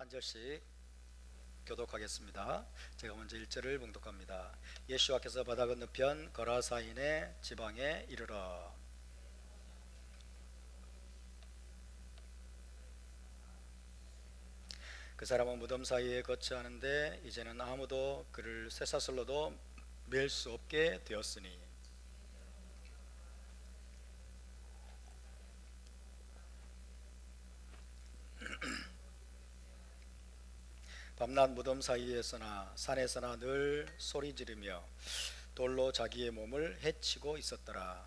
한 절씩 교독하겠습니다. 제가 먼저 1절을 봉독합니다. 예수와께서 바다 건너편 거라사인의 지방에 이르러 그 사람은 무덤 사이에 거처하는데 이제는 아무도 그를 쇠사슬로도 맬 수 없게 되었으니 밤낮 무덤 사이에서나 산에서나 늘 소리 지르며 돌로 자기의 몸을 해치고 있었더라.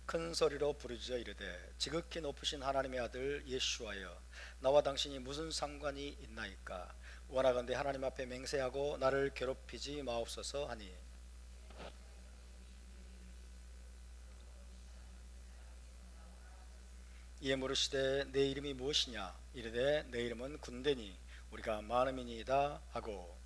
큰 소리로 부르짖어 이르되 지극히 높으신 하나님의 아들 예수와여 나와 당신이 무슨 상관이 있나이까. 원하건대 하나님 앞에 맹세하고 나를 괴롭히지 마옵소서 하니 이에 물으시되 내 이름이 무엇이냐. 이르되 내 이름은 군대니 우리가 많음이니이다 하고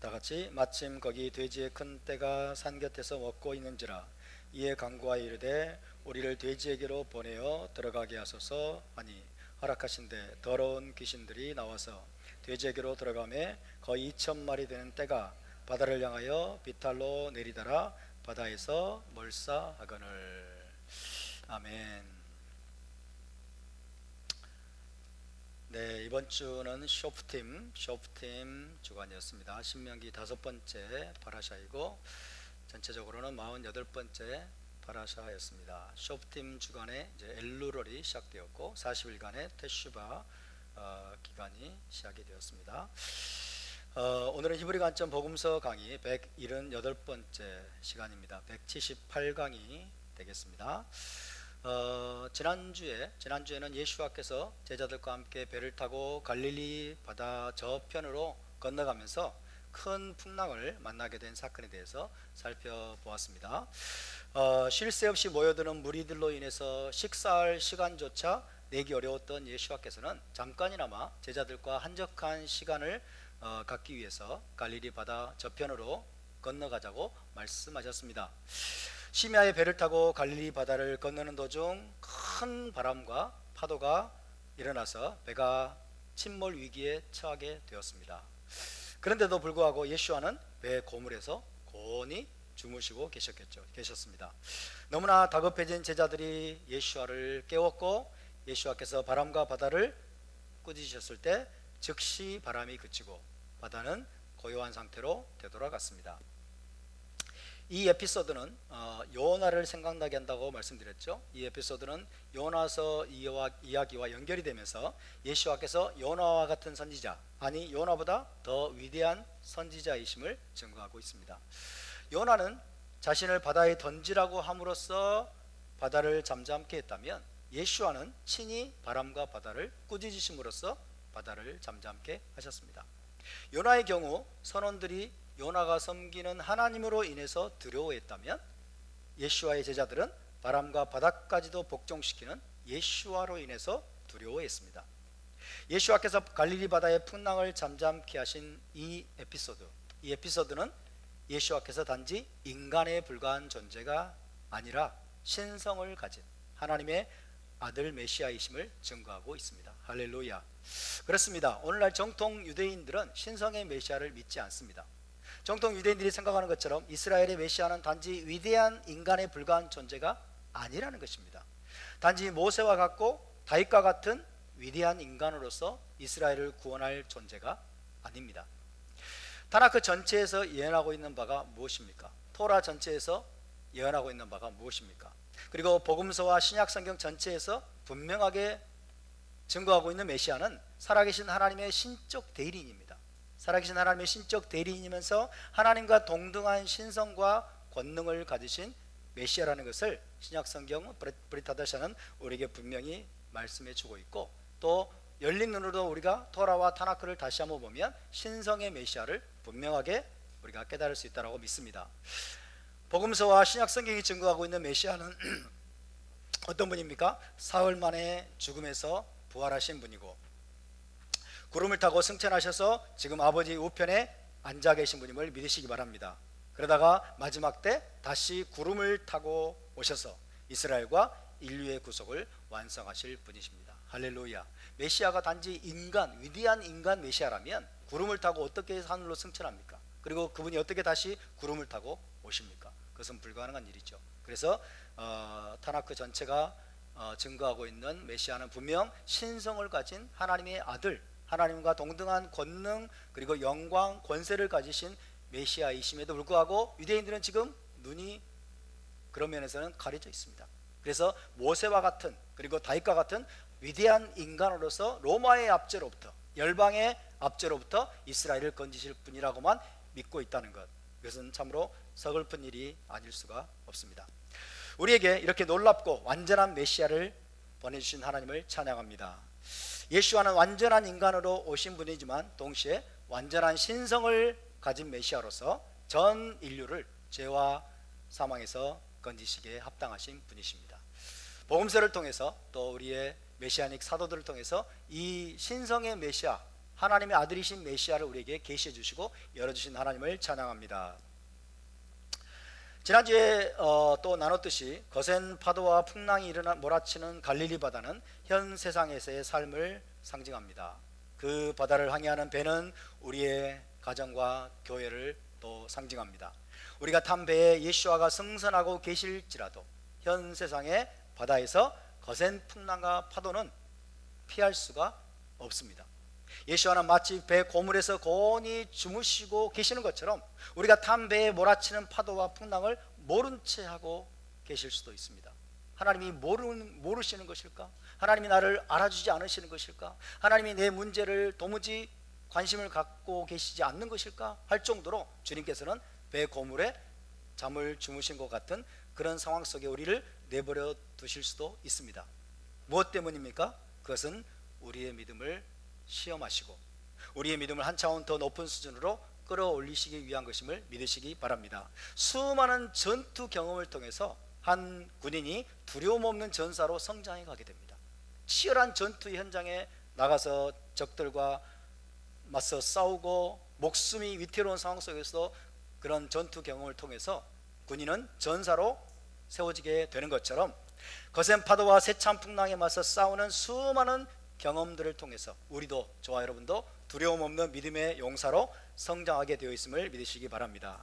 다같이 마침 거기 돼지의 큰 떼가 산 곁에서 먹고 있는지라. 이에 간구하여 이르되 우리를 돼지에게로 보내어 들어가게 하소서 하니 허락하신대 더러운 귀신들이 나와서 돼지에게로 들어가매 거의 2,000마리 되는 떼가 바다를 향하여 비탈로 내리더라. 바다에서 몰사하거늘. 아멘. 네, 이번 주는 쇼프팀 주간이었습니다. 신명기 5번째 파라샤이고 전체적으로는 48번째 파라샤였습니다. 쇼프팀 주간에 이제 엘루럴이 시작되었고 40일간의 테슈바 기간이 시작이 되었습니다. 오늘은 히브리 관점 복음서 강의 178번째 시간입니다. 178강이 되겠습니다. 지난주에는 예수와께서 제자들과 함께 배를 타고 갈릴리 바다 저편으로 건너가면서 큰 풍랑을 만나게 된 사건에 대해서 살펴보았습니다. 쉴 새 없이 모여드는 무리들로 인해서 식사할 시간조차 내기 어려웠던 예수와께서는 잠깐이나마 제자들과 한적한 시간을 갖기 위해서 갈릴리 바다 저편으로 건너가자고 말씀하셨습니다. 시므야의 배를 타고 갈릴리 바다를 건너는 도중 큰 바람과 파도가 일어나서 배가 침몰 위기에 처하게 되었습니다. 그런데도 불구하고 예수와는 배 고물에서 고온히 주무시고 계셨습니다. 너무나 다급해진 제자들이 예수와를 깨웠고 예수와께서 바람과 바다를 꾸짖으셨을 때 즉시 바람이 그치고 바다는 고요한 상태로 되돌아갔습니다. 이 에피소드는 요나를 생각나게 한다고 말씀드렸죠. 이 에피소드는 요나서 이야기와 연결이 되면서 예수와께서 요나와 같은 선지자, 아니 요나보다 더 위대한 선지자이심을 증거하고 있습니다. 요나는 자신을 바다에 던지라고 함으로써 바다를 잠잠케 했다면 예수와는 친히 바람과 바다를 꾸짖으심으로써 바다를 잠잠케 하셨습니다. 요나의 경우 선원들이 요나가 섬기는 하나님으로 인해서 두려워했다면 예수와의 제자들은 바람과 바다까지도 복종시키는 예수와로 인해서 두려워했습니다. 예수와께서 갈릴리 바다의 풍랑을 잠잠케 하신 이 에피소드는 예수와께서 단지 인간에 불과한 존재가 아니라 신성을 가진 하나님의 아들 메시아이심을 증거하고 있습니다. 할렐루야. 그렇습니다. 오늘날 정통 유대인들은 신성의 메시아를 믿지 않습니다. 정통 유대인들이 생각하는 것처럼 이스라엘의 메시아는 단지 위대한 인간에 불과한 존재가 아니라는 것입니다. 단지 모세와 같고 다윗과 같은 위대한 인간으로서 이스라엘을 구원할 존재가 아닙니다. 타나크 전체에서 예언하고 있는 바가 무엇입니까? 토라 전체에서 예언하고 있는 바가 무엇입니까? 그리고 복음서와 신약성경 전체에서 분명하게 증거하고 있는 메시아는 살아계신 하나님의 신적 대리인입니다. 살아계신 하나님의 신적 대리인이면서 하나님과 동등한 신성과 권능을 가지신 메시아라는 것을 신약성경 브리타다샤는 우리에게 분명히 말씀해 주고 있고, 또 열린 눈으로 우리가 토라와 타나크를 다시 한번 보면 신성의 메시아를 분명하게 우리가 깨달을 수 있다고 믿습니다. 복음서와 신약성경이 증거하고 있는 메시아는 어떤 분입니까? 사흘 만에 죽음에서 부활하신 분이고 구름을 타고 승천하셔서 지금 아버지 우편에 앉아 계신 분임을 믿으시기 바랍니다. 그러다가 마지막 때 다시 구름을 타고 오셔서 이스라엘과 인류의 구속을 완성하실 분이십니다. 할렐루야. 메시아가 단지 인간, 위대한 인간 메시아라면 구름을 타고 어떻게 하늘로 승천합니까? 그리고 그분이 어떻게 다시 구름을 타고 오십니까? 그것은 불가능한 일이죠. 그래서 타나크 전체가 증거하고 있는 메시아는 분명 신성을 가진 하나님의 아들, 하나님과 동등한 권능 그리고 영광 권세를 가지신 메시아이심에도 불구하고 유대인들은 지금 눈이 그런 면에서는 가려져 있습니다. 그래서 모세와 같은 그리고 다윗과 같은 위대한 인간으로서 로마의 압제로부터, 열방의 압제로부터 이스라엘을 건지실 분이라고만 믿고 있다는 것, 이것은 참으로 서글픈 일이 아닐 수가 없습니다. 우리에게 이렇게 놀랍고 완전한 메시아를 보내주신 하나님을 찬양합니다. 예수와는 완전한 인간으로 오신 분이지만 동시에 완전한 신성을 가진 메시아로서 전 인류를 죄와 사망에서 건지시기에 합당하신 분이십니다. 복음서를 통해서 또 우리의 메시아닉 사도들을 통해서 이 신성의 메시아, 하나님의 아들이신 메시아를 우리에게 계시해 주시고 열어주신 하나님을 찬양합니다. 지난주에 또 나눴듯이 거센 파도와 풍랑이 몰아치는 갈릴리 바다는 현 세상에서의 삶을 상징합니다. 그 바다를 항해하는 배는 우리의 가정과 교회를 또 상징합니다. 우리가 탄 배에 예수와가 승선하고 계실지라도 현 세상의 바다에서 거센 풍랑과 파도는 피할 수가 없습니다. 예수와는 마치 배 고물에서 고온히 주무시고 계시는 것처럼 우리가 탄 배에 몰아치는 파도와 풍랑을 모른 채 하고 계실 수도 있습니다. 하나님이 모르시는 것일까? 하나님이 나를 알아주지 않으시는 것일까? 하나님이 내 문제를 도무지 관심을 갖고 계시지 않는 것일까? 할 정도로 주님께서는 배 고물에 잠을 주무신 것 같은 그런 상황 속에 우리를 내버려 두실 수도 있습니다. 무엇 때문입니까? 그것은 우리의 믿음을 시험하시고 우리의 믿음을 한 차원 더 높은 수준으로 끌어올리시기 위한 것임을 믿으시기 바랍니다. 수많은 전투 경험을 통해서 한 군인이 두려움 없는 전사로 성장해 가게 됩니다. 치열한 전투 현장에 나가서 적들과 맞서 싸우고 목숨이 위태로운 상황 속에서 그런 전투 경험을 통해서 군인은 전사로 세워지게 되는 것처럼 거센 파도와 세찬 풍랑에 맞서 싸우는 수많은 경험들을 통해서 우리도, 저와 여러분도 두려움 없는 믿음의 용사로 성장하게 되어 있음을 믿으시기 바랍니다.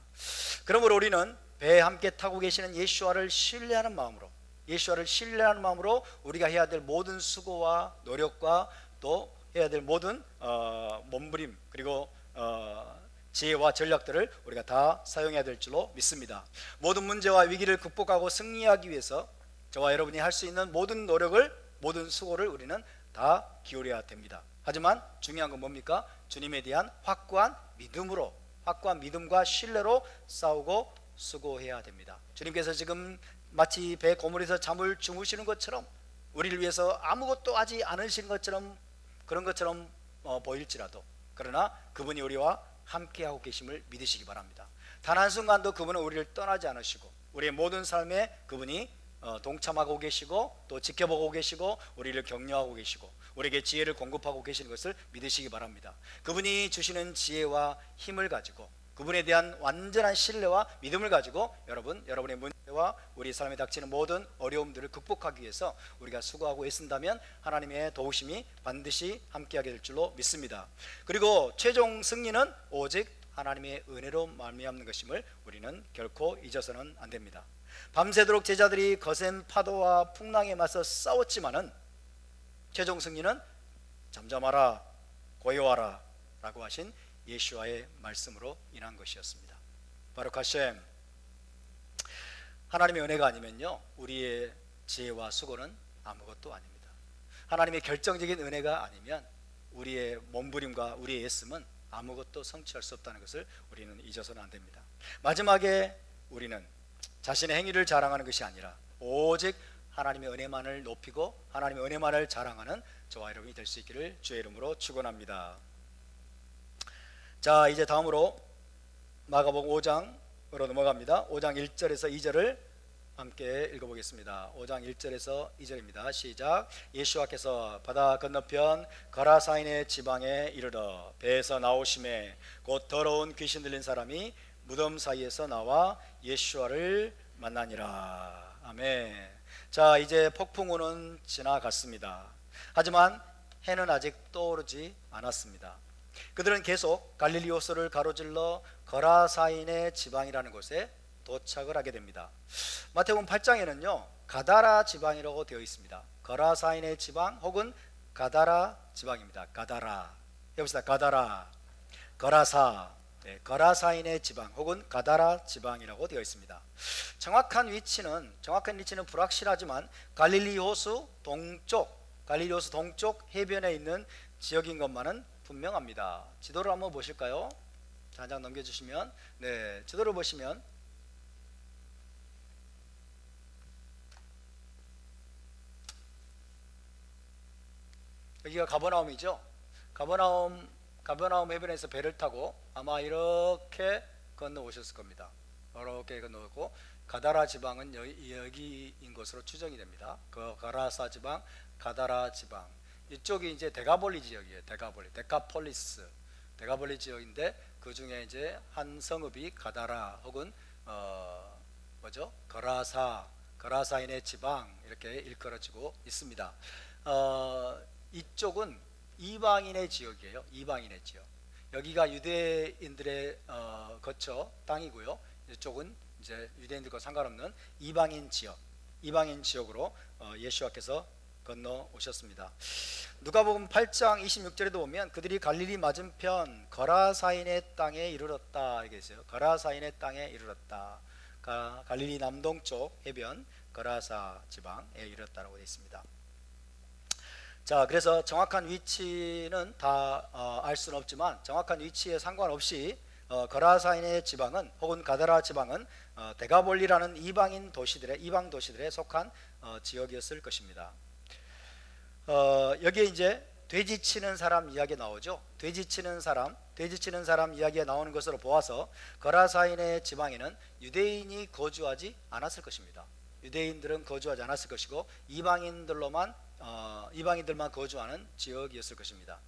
그러므로 우리는 배에 함께 타고 계시는 예수와를 신뢰하는 마음으로, 예수와를 신뢰하는 마음으로 우리가 해야 될 모든 수고와 노력과 또 해야 될 모든 몸부림 그리고 지혜와 전략들을 우리가 다 사용해야 될 줄로 믿습니다. 모든 문제와 위기를 극복하고 승리하기 위해서 저와 여러분이 할 수 있는 모든 노력을, 모든 수고를 우리는 다 기울여야 됩니다. 하지만 중요한 건 뭡니까? 주님에 대한 확고한 믿음으로, 확고한 믿음과 신뢰로 싸우고 수고해야 됩니다. 주님께서 지금 마치 배 고물에서 잠을 주무시는 것처럼 우리를 위해서 아무것도 하지 않으신 것처럼, 그런 것처럼 보일지라도, 그러나 그분이 우리와 함께하고 계심을 믿으시기 바랍니다. 단 한순간도 그분은 우리를 떠나지 않으시고 우리의 모든 삶에 그분이 동참하고 계시고 또 지켜보고 계시고 우리를 격려하고 계시고 우리에게 지혜를 공급하고 계시는 것을 믿으시기 바랍니다. 그분이 주시는 지혜와 힘을 가지고 그분에 대한 완전한 신뢰와 믿음을 가지고 여러분의 문제와 우리 삶에 닥치는 모든 어려움들을 극복하기 위해서 우리가 수고하고 애쓴다면 하나님의 도우심이 반드시 함께하게 될 줄로 믿습니다. 그리고 최종 승리는 오직 하나님의 은혜로 말미암는 것임을 우리는 결코 잊어서는 안 됩니다. 밤새도록 제자들이 거센 파도와 풍랑에 맞서 싸웠지만은 최종 승리는 잠잠하라 고요하라 라고 하신 예수와의 말씀으로 인한 것이었습니다. 바룩 하셈. 하나님의 은혜가 아니면요 우리의 지혜와 수고는 아무것도 아닙니다. 하나님의 결정적인 은혜가 아니면 우리의 몸부림과 우리의 애씀은 아무것도 성취할 수 없다는 것을 우리는 잊어서는 안 됩니다. 마지막에 우리는 자신의 행위를 자랑하는 것이 아니라 오직 하나님의 은혜만을 높이고 하나님의 은혜만을 자랑하는 저와 여러분이 될 수 있기를 주의 이름으로 축원합니다. 자, 이제 다음으로 마가복음 5장으로 넘어갑니다. 5장 1절에서 2절을 함께 읽어보겠습니다. 5장 1절에서 2절입니다. 시작. 예수와께서 바다 건너편 가라사인의 지방에 이르러 배에서 나오심에 곧 더러운 귀신 들린 사람이 무덤 사이에서 나와 예수와를 만나니라. 아멘. 자, 이제 폭풍우는 지나갔습니다. 하지만 해는 아직 떠오르지 않았습니다. 그들은 계속 갈릴리 호수를 가로질러 거라사인의 지방이라는 곳에 도착을 하게 됩니다. 마태복음 8장에는요 가다라 지방이라고 되어 있습니다. 거라사인의 지방 혹은 가다라 지방입니다. 가다라, 해봅시다. 가다라, 거라사, 거라사인의 지방 혹은 가다라 지방이라고 되어 있습니다. 정확한 위치는 불확실하지만 갈릴리 호수 동쪽 해변에 있는 지역인 것만은 분명합니다. 지도를 한번 보실까요? 한 장 넘겨주시면, 네, 지도를 보시면 여기가 가버나움이죠. 가버나움 해변에서 배를 타고 아마 이렇게 건너오셨을 겁니다. 이렇게 건너오고 가다라 지방은 여기인 것으로 추정이 됩니다. 그 가라사 지방, 가다라 지방, 이쪽이 이제 데가볼리 지역이에요. 데카폴리스 지역인데 그 중에 이제 한 성읍이 가다라 혹은 거라사인의 지방 이렇게 일컬어지고 있습니다. 이쪽은 이방인의 지역이에요. 이방인의 지역. 여기가 유대인들의 거처 땅이고요. 이쪽은 이제 유대인들과 상관없는 이방인 지역으로 예수와께서 건너 오셨습니다. 누가복음 8장 26절에도 보면 그들이 갈릴리 맞은편 거라사인의 땅에 이르렀다 이게 있어요. 거라사인의 땅에 이르렀다. 갈릴리 남동쪽 해변 거라사 지방에 이르렀다라고 되어 있습니다. 자, 그래서 정확한 위치는 다 알 수는 없지만 정확한 위치에 상관없이 거라사인의 지방은 혹은 가다라 지방은 데가볼리라는 이방 도시들에 속한 지역이었을 것입니다. 여기에 이제 돼지 치는 사람 이야기 나오죠. 돼지 치는 사람 이야기가 나오는 것으로 보아서 거라사인의 지방에는 유대인이 거주하지 않았을 것입니다. 유대인들은 거주하지 않았을 것이고 이방인들만 거주하는 지역이었을 것입니다.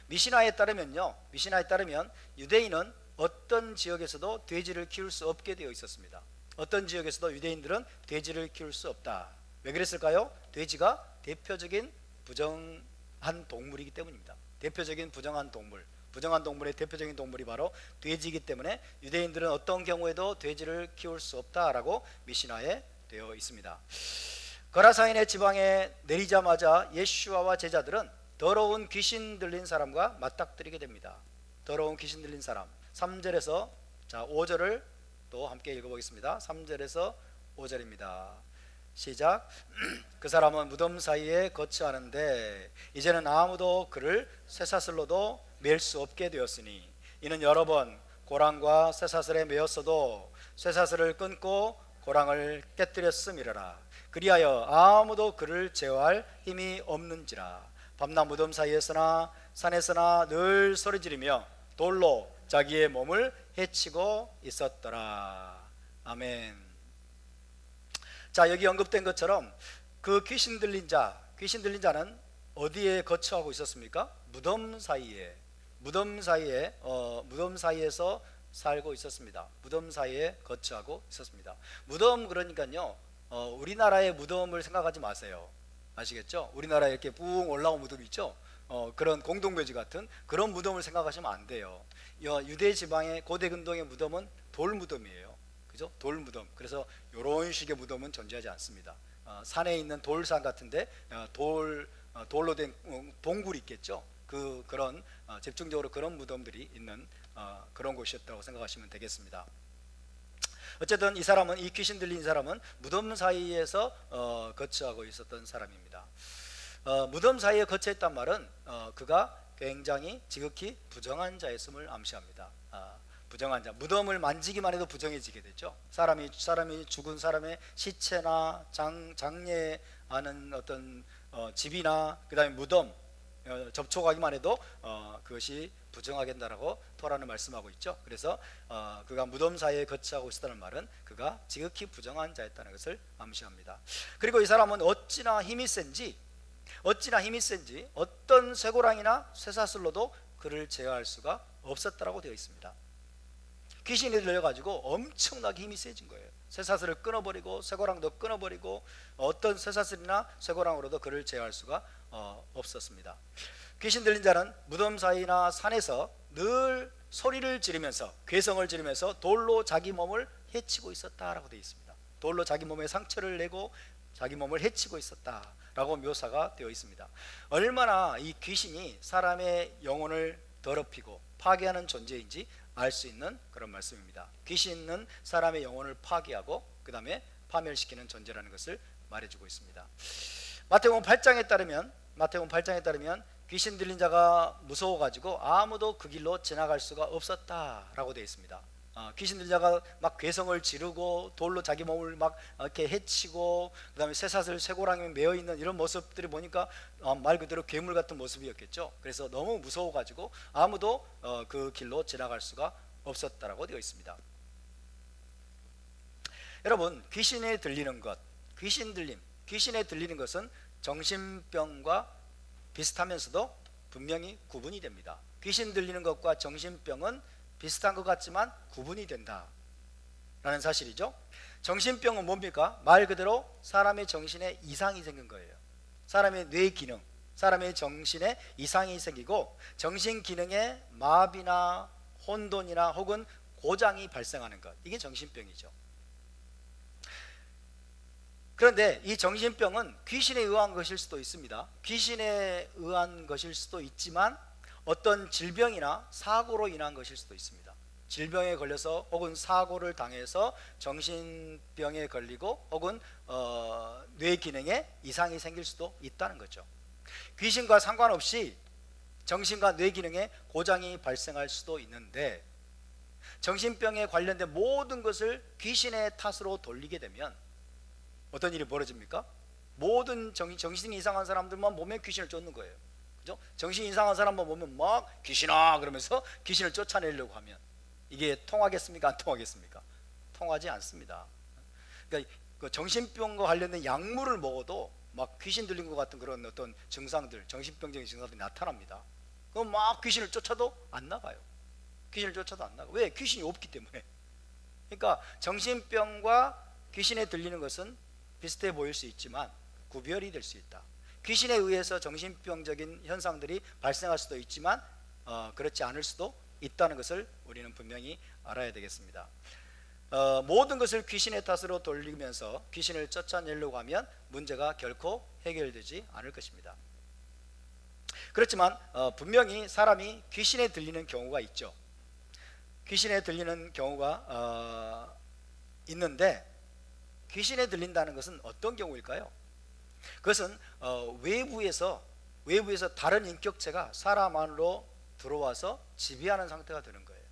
미시나에 따르면 유대인은 어떤 지역에서도 돼지를 키울 수 없게 되어 있었습니다. 어떤 지역에서도 유대인들은 돼지를 키울 수 없다. 왜 그랬을까요? 돼지가 대표적인 부정한 동물이기 때문입니다. 부정한 동물의 대표적인 동물이 바로 돼지이기 때문에 유대인들은 어떤 경우에도 돼지를 키울 수 없다라고 미시나에 되어 있습니다. 거라사인의 지방에 내리자마자 예수와와 제자들은 더러운 귀신 들린 사람과 맞닥뜨리게 됩니다. 더러운 귀신 들린 사람. 3절에서 5절을 또 함께 읽어보겠습니다. 3절에서 5절입니다. 시작. 그 사람은 무덤 사이에 거처하는데 이제는 아무도 그를 쇠사슬로도 맬 수 없게 되었으니 이는 여러 번 고랑과 쇠사슬에 매었어도 쇠사슬을 끊고 고랑을 깨뜨렸음이라라. 그리하여 아무도 그를 제어할 힘이 없는지라. 밤낮 무덤 사이에서나 산에서나 늘 소리지르며 돌로 자기의 몸을 해치고 있었더라. 아멘. 자, 여기 언급된 것처럼 그 귀신 들린 자는 어디에 거처하고 있었습니까? 무덤 사이에서 살고 있었습니다. 무덤 사이에 거처하고 있었습니다. 무덤 그러니까요, 우리나라의 무덤을 생각하지 마세요. 아시겠죠? 우리나라에 이렇게 뿡 올라온 무덤 있죠? 그런 공동묘지 같은 그런 무덤을 생각하시면 안 돼요. 유대 지방의 고대 근동의 무덤은 돌무덤이에요. 그죠? 돌무덤. 그래서 이런 식의 무덤은 존재하지 않습니다. 산에 있는 돌산 같은데 돌로 된 동굴이 있겠죠. 그런 집중적으로 그런 무덤들이 있는 그런 곳이었다고 생각하시면 되겠습니다. 어쨌든 이 귀신 들린 사람은 무덤 사이에서 거처하고 있었던 사람입니다. 무덤 사이에 거처했단 말은 그가 굉장히 지극히 부정한 자였음을 암시합니다. 부정한 자, 무덤을 만지기만 해도 부정해지게 되죠. 사람이 죽은 사람의 시체나 장례하는 어떤 집이나 그다음에 무덤 접촉하기만 해도 그것이 부정하게 된다라고 토라는 말씀하고 있죠. 그래서 그가 무덤 사이에 거처하고 있었다는 말은 그가 지극히 부정한 자였다는 것을 암시합니다. 그리고 이 사람은 어찌나 힘이 센지 어떤 쇠고랑이나 쇠사슬로도 그를 제어할 수가 없었다라고 되어 있습니다. 귀신이 들려가지고 엄청나게 힘이 세진 거예요. 쇠사슬을 끊어버리고 쇠고랑도 끊어버리고 어떤 쇠사슬이나 쇠고랑으로도 그를 제어할 수가 없었습니다. 귀신 들린 자는 무덤 사이나 산에서 늘 소리를 지르면서 괴성을 지르면서 돌로 자기 몸을 해치고 있었다라고 되어 있습니다. 돌로 자기 몸에 상처를 내고 자기 몸을 해치고 있었다라고 묘사가 되어 있습니다. 얼마나 이 귀신이 사람의 영혼을 더럽히고 파괴하는 존재인지 알 수 있는 그런 말씀입니다. 귀신은 사람의 영혼을 파괴하고 그 다음에 파멸시키는 존재라는 것을 말해주고 있습니다. 마태복음 8장에 따르면 귀신 들린 자가 무서워가지고 아무도 그 길로 지나갈 수가 없었다라고 되어 있습니다. 귀신 들린 자가 막 괴성을 지르고 돌로 자기 몸을 막 이렇게 해치고 그 다음에 쇠사슬 쇠고랑에 매어 있는 이런 모습들이 보니까 말 그대로 괴물 같은 모습이었겠죠. 그래서 너무 무서워가지고 아무도 그 길로 지나갈 수가 없었다라고 되어 있습니다. 여러분, 귀신에 들리는 것, 귀신에 들리는 것은 정신병과 비슷하면서도 분명히 구분이 됩니다. 귀신 들리는 것과 정신병은 비슷한 것 같지만 구분이 된다라는 사실이죠. 정신병은 뭡니까? 말 그대로 사람의 정신에 이상이 생긴 거예요. 사람의 뇌 기능, 사람의 정신에 이상이 생기고 정신 기능에 마비나 혼돈이나 혹은 고장이 발생하는 것, 이게 정신병이죠. 그런데 이 정신병은 귀신에 의한 것일 수도 있습니다. 귀신에 의한 것일 수도 있지만 어떤 질병이나 사고로 인한 것일 수도 있습니다. 질병에 걸려서 혹은 사고를 당해서 정신병에 걸리고 혹은 뇌 기능에 이상이 생길 수도 있다는 거죠. 귀신과 상관없이 정신과 뇌 기능에 고장이 발생할 수도 있는데 정신병에 관련된 모든 것을 귀신의 탓으로 돌리게 되면 어떤 일이 벌어집니까? 모든 정신이 이상한 사람들만 몸에 귀신을 쫓는 거예요. 그죠? 정신이 이상한 사람만 보면 막 귀신아 그러면서 귀신을 쫓아내려고 하면 이게 통하겠습니까? 안 통하겠습니까? 통하지 않습니다. 그러니까 그 정신병과 관련된 약물을 먹어도 막 귀신 들린 것 같은 그런 어떤 증상들, 정신병적인 증상들이 나타납니다. 그럼 막 귀신을 쫓아도 안 나가요. 귀신을 쫓아도 안 나가. 왜? 귀신이 없기 때문에. 그러니까 정신병과 귀신에 들리는 것은 비슷해 보일 수 있지만 구별이 될 수 있다. 귀신에 의해서 정신병적인 현상들이 발생할 수도 있지만 그렇지 않을 수도 있다는 것을 우리는 분명히 알아야 되겠습니다. 모든 것을 귀신의 탓으로 돌리면서 귀신을 쫓아내려고 하면 문제가 결코 해결되지 않을 것입니다. 그렇지만 분명히 사람이 귀신에 들리는 경우가 있죠. 귀신에 들리는 경우가 있는데 귀신에 들린다는 것은 어떤 경우일까요? 그것은 외부에서 다른 인격체가 사람 안으로 들어와서 지배하는 상태가 되는 거예요.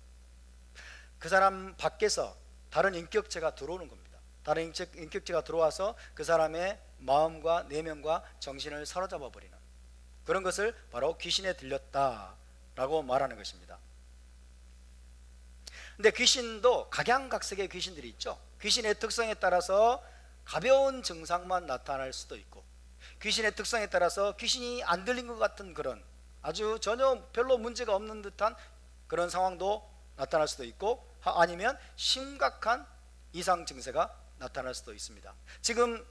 그 사람 밖에서 다른 인격체가 들어오는 겁니다. 다른 인격체가 들어와서 그 사람의 마음과 내면과 정신을 사로잡아 버리는 그런 것을 바로 귀신에 들렸다라고 말하는 것입니다. 근데 귀신도 각양각색의 귀신들이 있죠. 귀신의 특성에 따라서 가벼운 증상만 나타날 수도 있고 귀신의 특성에 따라서 귀신이 안 들린 것 같은 그런 아주 전혀 별로 문제가 없는 듯한 그런 상황도 나타날 수도 있고 아니면 심각한 이상 증세가 나타날 수도 있습니다. 지금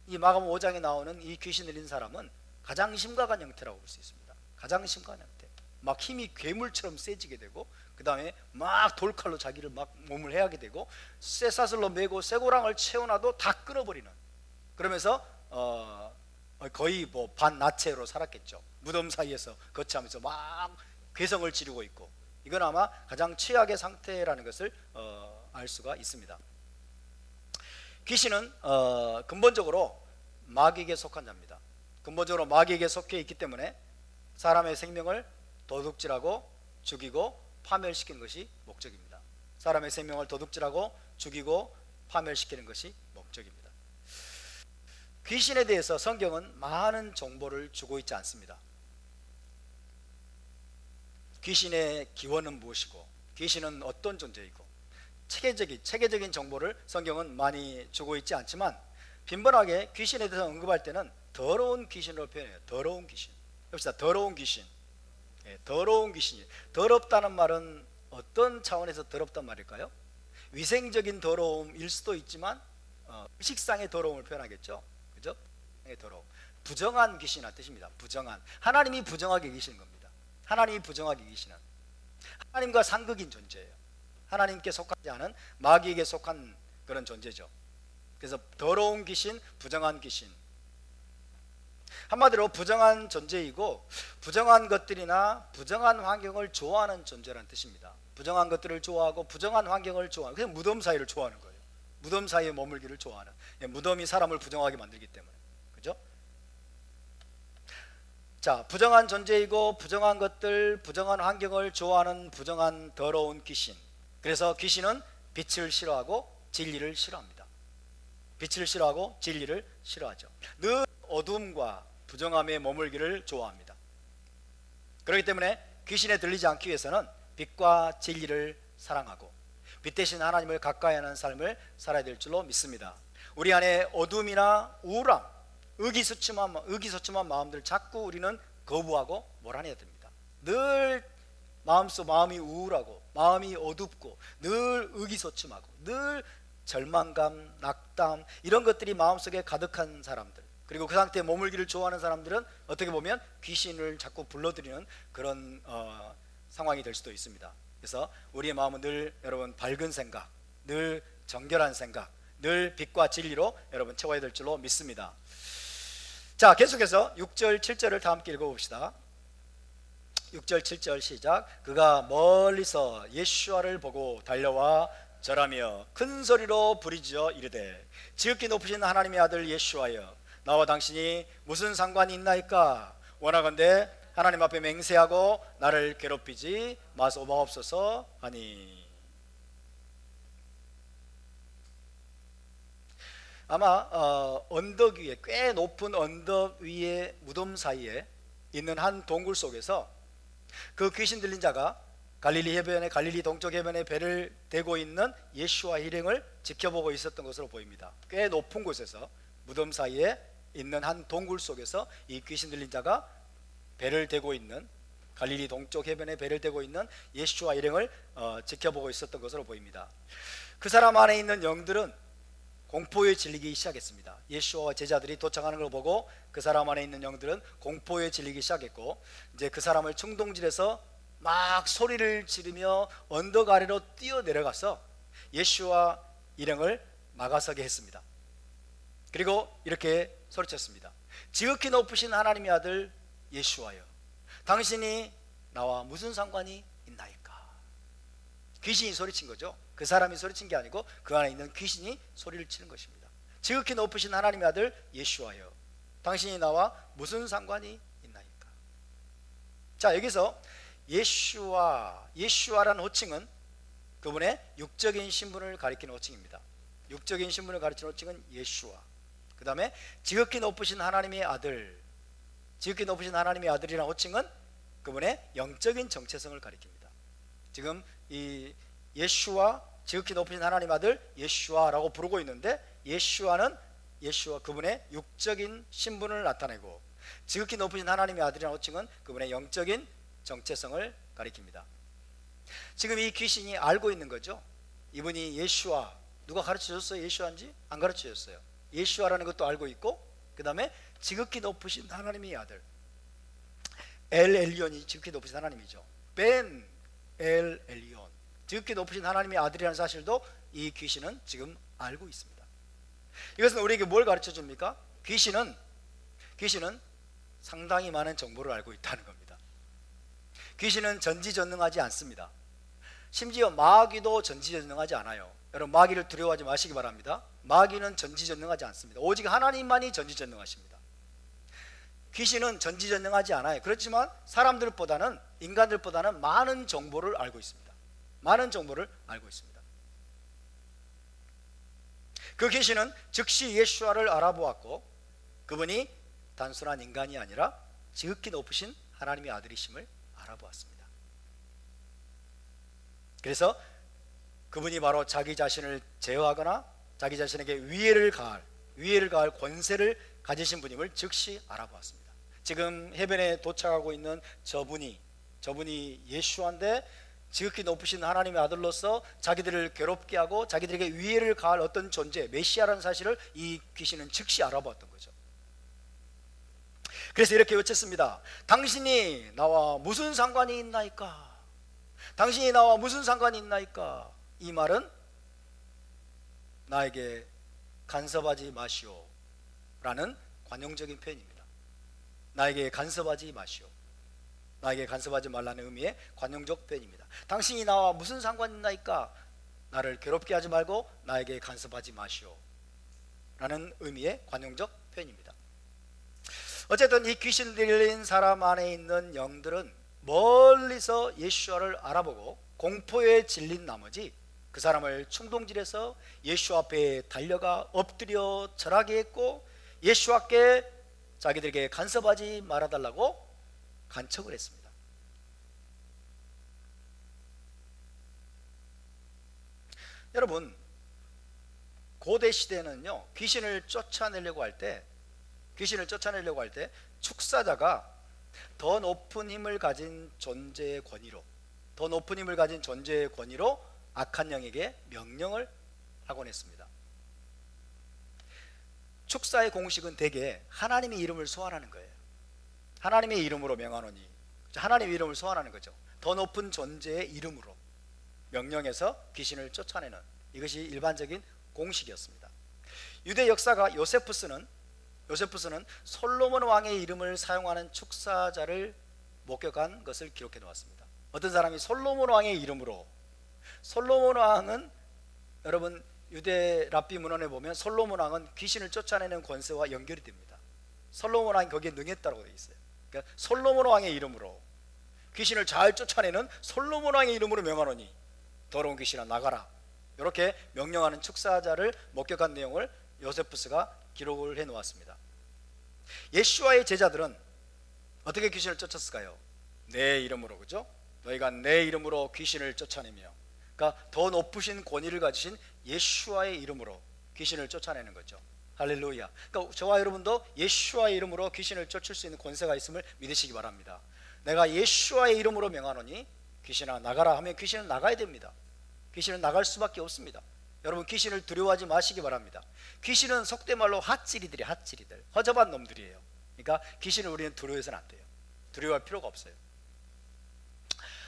이 마가복음 5장에 나오는 이 귀신 들린 사람은 가장 심각한 형태라고 볼 수 있습니다. 가장 심각한 형태. 막 힘이 괴물처럼 세지게 되고 그 다음에 막 돌칼로 자기를 막 몸을 해하게 되고 쇠사슬로 매고 쇠고랑을 채워놔도 다 끊어버리는 그러면서 거의 뭐 반나체로 살았겠죠. 무덤 사이에서 거치하면서 막 괴성을 지르고 있고 이건 아마 가장 최악의 상태라는 것을 알 수가 있습니다. 귀신은 근본적으로 마귀에게 속한 자입니다. 근본적으로 마귀에게 속해 있기 때문에 사람의 생명을 도둑질하고 죽이고 파멸시키는 것이 목적입니다. 사람의 생명을 도둑질하고 죽이고 파멸시키는 것이 목적입니다. 귀신에 대해서 성경은 많은 정보를 주고 있지 않습니다. 귀신의 기원은 무엇이고 귀신은 어떤 존재이고 체계적인 정보를 성경은 많이 주고 있지 않지만 빈번하게 귀신에 대해서 언급할 때는 더러운 귀신으로 표현해요. 더러운 귀신. 봅시다. 더러운 귀신. 더러운 귀신이 더럽다는 말은 어떤 차원에서 더럽단 말일까요? 위생적인 더러움일 수도 있지만 의식상의 더러움을 표현하겠죠. 그죠? 더러움. 부정한 귀신이라는 뜻입니다. 부정한. 하나님이 부정하게 계시는 겁니다. 하나님이 부정하게 계시는, 하나님과 상극인 존재예요. 하나님께 속하지 않은 마귀에게 속한 그런 존재죠. 그래서 더러운 귀신, 부정한 귀신. 한마디로 부정한 존재이고, 부정한 것들이나 부정한 환경을 좋아하는 존재라는 뜻입니다. 부정한 것들을 좋아하고 부정한 환경을 좋아하는, 그냥 무덤 사이를 좋아하는 거예요. 무덤 사이에 머물기를 좋아하는. 무덤이 사람을 부정하게 만들기 때문에. 그죠? 자, 부정한 존재이고 부정한 것들, 부정한 환경을 좋아하는 부정한 더러운 귀신. 그래서 귀신은 빛을 싫어하고 진리를 싫어합니다. 빛을 싫어하고 진리를 싫어하죠. 늘 어둠과 부정함에 머물기를 좋아합니다. 그렇기 때문에 귀신에 들리지 않기 위해서는 빛과 진리를 사랑하고 빛 대신 하나님을 가까이 하는 삶을 살아야 될 줄로 믿습니다. 우리 안에 어둠이나 우울함, 의기소침한 마음들을 자꾸 우리는 거부하고 몰아내야 됩니다. 늘 마음이 우울하고 마음이 어둡고 늘 의기소침하고 늘 절망감, 낙담, 이런 것들이 마음속에 가득한 사람들, 그리고 그 상태에 머물기를 좋아하는 사람들은 어떻게 보면 귀신을 자꾸 불러들이는 그런 상황이 될 수도 있습니다. 그래서 우리의 마음은 늘 여러분 밝은 생각, 늘 정결한 생각, 늘 빛과 진리로 여러분 채워야 될 줄로 믿습니다. 자, 계속해서 6절 7절을 다 함께 읽어봅시다. 6절 7절 시작. 그가 멀리서 예수와를 보고 달려와 절하며 큰 소리로 부르짖어 이르되 지극히 높으신 하나님의 아들 예수와여, 나와 당신이 무슨 상관이 있나이까? 원하건대 하나님 앞에 맹세하고 나를 괴롭히지 마옵소서 하니. 아마 언덕 위에, 꽤 높은 언덕 위에 무덤 사이에 있는 한 동굴 속에서 그 귀신 들린 자가 갈릴리 동쪽 해변에 배를 대고 있는 예수와 일행을 지켜보고 있었던 것으로 보입니다. 꽤 높은 곳에서, 무덤 사이에 있는 한 동굴 속에서 이 귀신 들린 자가 배를 대고 있는, 갈릴리 동쪽 해변에 배를 대고 있는 예수와 일행을 지켜보고 있었던 것으로 보입니다. 그 사람 안에 있는 영들은 공포에 질리기 시작했습니다. 예수와 제자들이 도착하는 걸 보고 그 사람 안에 있는 영들은 공포에 질리기 시작했고, 이제 그 사람을 충동질해서 막 소리를 지르며 언덕 아래로 뛰어 내려가서 예수와 일행을 막아서게 했습니다. 그리고 이렇게 소리쳤습니다. 지극히 높으신 하나님의 아들 예수와여, 당신이 나와 무슨 상관이 있나이까? 귀신이 소리친 거죠. 그 사람이 소리친 게 아니고 그 안에 있는 귀신이 소리를 치는 것입니다. 지극히 높으신 하나님의 아들 예수와여, 당신이 나와 무슨 상관이 있나이까? 자, 여기서 예수와라는 호칭은 그분의 육적인 신분을 가리키는 호칭입니다. 육적인 신분을 가리키는 호칭은 예수와, 그 다음에 지극히 높으신 하나님의 아들, 지극히 높으신 하나님의 아들이라는 호칭은 그분의 영적인 정체성을 가리킵니다. 지금 이 예수와, 지극히 높으신 하나님 아들 예수와라고 부르고 있는데, 예수와 그분의 육적인 신분을 나타내고, 지극히 높으신 하나님의 아들이라는 호칭은 그분의 영적인 정체성을 가리킵니다. 지금 이 귀신이 알고 있는 거죠. 이분이 예수와, 누가 가르쳐줬어요? 예수와인지? 안 가르쳐줬어요. 예수와라는 것도 알고 있고, 그 다음에 지극히 높으신 하나님의 아들, 엘 엘리온이 지극히 높으신 하나님이죠. 벤 엘 엘리온, 지극히 높으신 하나님의 아들이라는 사실도 이 귀신은 지금 알고 있습니다. 이것은 우리에게 뭘 가르쳐 줍니까? 귀신은 상당히 많은 정보를 알고 있다는 겁니다. 귀신은 전지전능하지 않습니다. 심지어 마귀도 전지전능하지 않아요. 여러분, 마귀를 두려워하지 마시기 바랍니다. 마귀는 전지전능하지 않습니다. 오직 하나님만이 전지전능하십니다. 귀신은 전지전능하지 않아요. 그렇지만 사람들보다는, 인간들보다는 많은 정보를 알고 있습니다. 많은 정보를 알고 있습니다. 그 귀신은 즉시 예수와를 알아보았고, 그분이 단순한 인간이 아니라 지극히 높으신 하나님의 아들이심을 알아보았습니다. 그래서 그분이 바로 자기 자신을 제어하거나 자기 자신에게 위해를 가할 권세를 가지신 분임을 즉시 알아보았습니다. 지금 해변에 도착하고 있는 저분이 예수와인데, 지극히 높으신 하나님의 아들로서 자기들을 괴롭게 하고 자기들에게 위해를 가할 어떤 존재, 메시아라는 사실을 이 귀신은 즉시 알아봤던 거죠. 그래서 이렇게 외쳤습니다. 당신이 나와 무슨 상관이 있나이까? 당신이 나와 무슨 상관이 있나이까? 이 말은 나에게 간섭하지 마시오 라는 관용적인 표현입니다. 나에게 간섭하지 마시오, 나에게 간섭하지 말라는 의미의 관용적 표현입니다. 당신이 나와 무슨 상관이 있나이까? 나를 괴롭게 하지 말고 나에게 간섭하지 마시오 라는 의미의 관용적 표현입니다. 어쨌든 이 귀신 들린 사람 안에 있는 영들은 멀리서 예수와를 알아보고 공포에 질린 나머지 그 사람을 충동질해서 예수 앞에 달려가 엎드려 절하게 했고 예수와께 자기들에게 간섭하지 말아달라고 간청을 했습니다. 여러분, 고대 시대에는요, 귀신을 쫓아내려고 할 때 축사자가 더 높은 힘을 가진 존재의 권위로 악한 영에게 명령을 하곤 했습니다. 축사의 공식은 대개 하나님의 이름을 소환하는 거예요. 하나님의 이름으로 명하노니, 하나님의 이름을 소환하는 거죠. 더 높은 존재의 이름으로 명령해서 귀신을 쫓아내는, 이것이 일반적인 공식이었습니다. 유대 역사가 요세푸스는 솔로몬 왕의 이름을 사용하는 축사자를 목격한 것을 기록해 놓았습니다. 어떤 사람이 솔로몬 왕의 이름으로, 솔로몬 왕은 여러분 유대 랍비 문헌에 보면 솔로몬 왕은 귀신을 쫓아내는 권세와 연결이 됩니다. 솔로몬 왕이 거기에 능했다고 되어 있어요. 그러니까 솔로몬 왕의 이름으로 귀신을 잘 쫓아내는 솔로몬 왕의 이름으로 명하노니 더러운 귀신아 나가라, 이렇게 명령하는 축사자를 목격한 내용을 요세푸스가 기록을 해 놓았습니다. 예수와의 제자들은 어떻게 귀신을 쫓았을까요? 내 이름으로, 그죠? 너희가 내 이름으로 귀신을 쫓아내며, 그러니까 더 높으신 권위를 가지신 예수와의 이름으로 귀신을 쫓아내는 거죠. 할렐루야. 그러니까 저와 여러분도 예수와의 이름으로 귀신을 쫓을 수 있는 권세가 있음을 믿으시기 바랍니다. 내가 예수와의 이름으로 명하노니 귀신아 나가라 하면 귀신은 나가야 됩니다. 귀신은 나갈 수밖에 없습니다. 여러분, 귀신을 두려워하지 마시기 바랍니다. 귀신은 속된 말로 핫찌리들, 허접한 놈들이에요. 그러니까 귀신을 우리는 두려워해서는 안 돼요. 두려워할 필요가 없어요.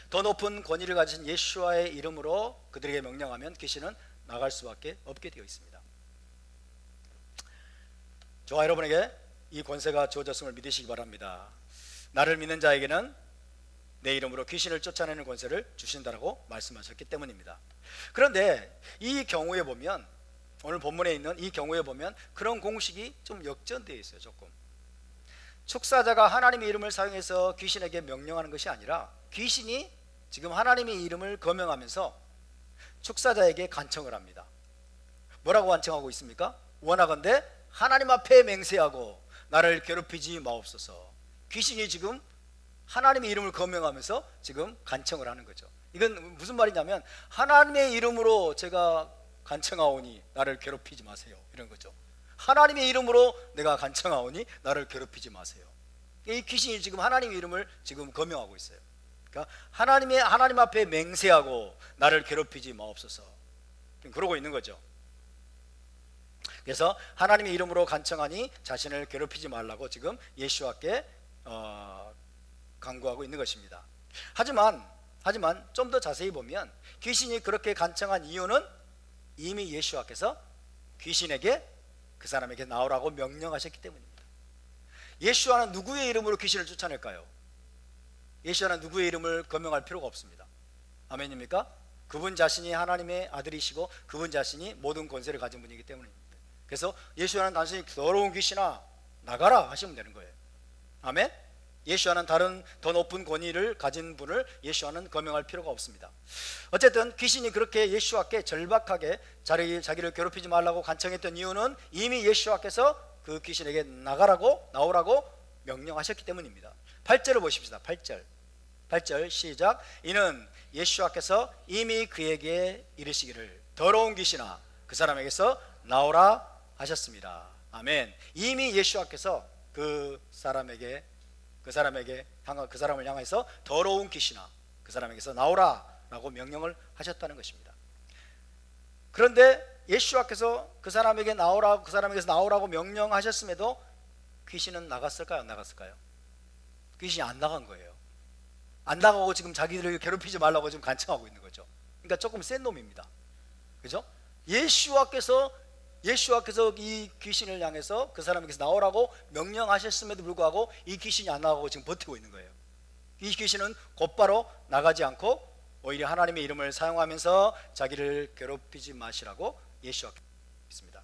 더 높은 권위를 가진 예수와의 이름으로 그들에게 명령하면 귀신은 나갈 수밖에 없게 되어 있습니다. 저와 여러분에게 이 권세가 주어졌음을 믿으시기 바랍니다. 나를 믿는 자에게는 내 이름으로 귀신을 쫓아내는 권세를 주신다라고 말씀하셨기 때문입니다. 그런데 이 경우에 보면, 오늘 본문에 있는 이 경우에 보면 그런 공식이 좀 역전되어 있어요. 조금 축사자가 하나님의 이름을 사용해서 귀신에게 명령하는 것이 아니라 귀신이 지금 하나님의 이름을 거명하면서 축사자에게 간청을 합니다. 뭐라고 간청하고 있습니까? 원하건대 하나님 앞에 맹세하고 나를 괴롭히지 마옵소서. 귀신이 지금 하나님의 이름을 거명하면서 지금 간청을 하는 거죠. 이건 무슨 말이냐면 하나님의 이름으로 제가 간청하오니 나를 괴롭히지 마세요, 이런 거죠. 하나님의 이름으로 내가 간청하오니 나를 괴롭히지 마세요. 이 귀신이 지금 하나님의 이름을 지금 거명하고 있어요. 그러니까 하나님 앞에 맹세하고 나를 괴롭히지 마옵소서, 그러고 있는 거죠. 그래서 하나님의 이름으로 간청하니 자신을 괴롭히지 말라고 지금 예수와께 강구하고 있는 것입니다. 하지만 좀 더 자세히 보면 귀신이 그렇게 간청한 이유는 이미 예수와께서 귀신에게 그 사람에게 나오라고 명령하셨기 때문입니다. 예수와는 누구의 이름으로 귀신을 쫓아낼까요? 예수와는 누구의 이름을 거명할 필요가 없습니다. 아멘입니까? 그분 자신이 하나님의 아들이시고 그분 자신이 모든 권세를 가진 분이기 때문입니다. 그래서 예수와는 단순히 더러운 귀신아 나가라 하시면 되는 거예요. 아멘? 예수와는 다른 더 높은 권위를 가진 분을 예수와는 거명할 필요가 없습니다. 어쨌든 귀신이 그렇게 예수와께 절박하게 자기를 괴롭히지 말라고 간청했던 이유는 이미 예수와께서 그 귀신에게 나오라고 명령하셨기 때문입니다. 8절을 보십시다. 8절 시작. 이는 예수와께서 이미 그에게 이르시기를 더러운 귀신아 그 사람에게서 나오라 하셨습니다. 아멘. 이미 예수와께서 그 사람을 향해서 더러운 귀신아 그 사람에게서 나오라 라고 명령을 하셨다는 것입니다. 그런데 예수와께서 그 사람에게 나오라고, 그 사람에게서 나오라고 명령하셨음에도 귀신은 나갔을까요? 안 나갔을까요? 귀신이 안 나간 거예요. 안 나가고 지금 자기들을 괴롭히지 말라고 지금 간청하고 있는 거죠. 그러니까 조금 센 놈입니다. 그죠? 예수와께서 이 귀신을 향해서 그 사람에게서 나오라고 명령하셨음에도 불구하고 이 귀신이 안 나가고 지금 버티고 있는 거예요. 이 귀신은 곧바로 나가지 않고 오히려 하나님의 이름을 사용하면서 자기를 괴롭히지 마시라고 예수와께서 했습니다.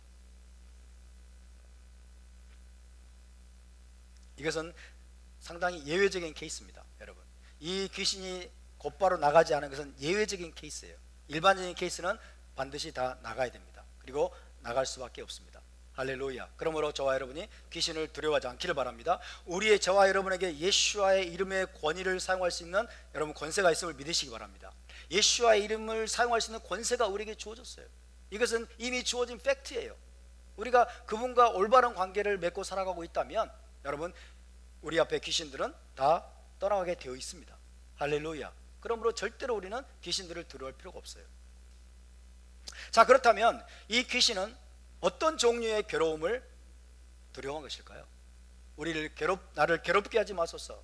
이것은 상당히 예외적인 케이스입니다. 여러분, 이 귀신이 곧바로 나가지 않은 것은 예외적인 케이스예요. 일반적인 케이스는 반드시 다 나가야 됩니다. 그리고 나갈 수밖에 없습니다. 할렐루야. 그러므로 저와 여러분이 귀신을 두려워하지 않기를 바랍니다. 우리의 저와 여러분에게 예수와의 이름의 권위를 사용할 수 있는 여러분 권세가 있음을 믿으시기 바랍니다. 예수와의 이름을 사용할 수 있는 권세가 우리에게 주어졌어요. 이것은 이미 주어진 팩트예요. 우리가 그분과 올바른 관계를 맺고 살아가고 있다면 여러분, 우리 앞에 귀신들은 다 떠나가게 되어 있습니다. 할렐루야. 그러므로 절대로 우리는 귀신들을 두려워할 필요가 없어요. 자, 그렇다면 이 귀신은 어떤 종류의 괴로움을 두려워한 것일까요? 나를 괴롭게 하지 마소서.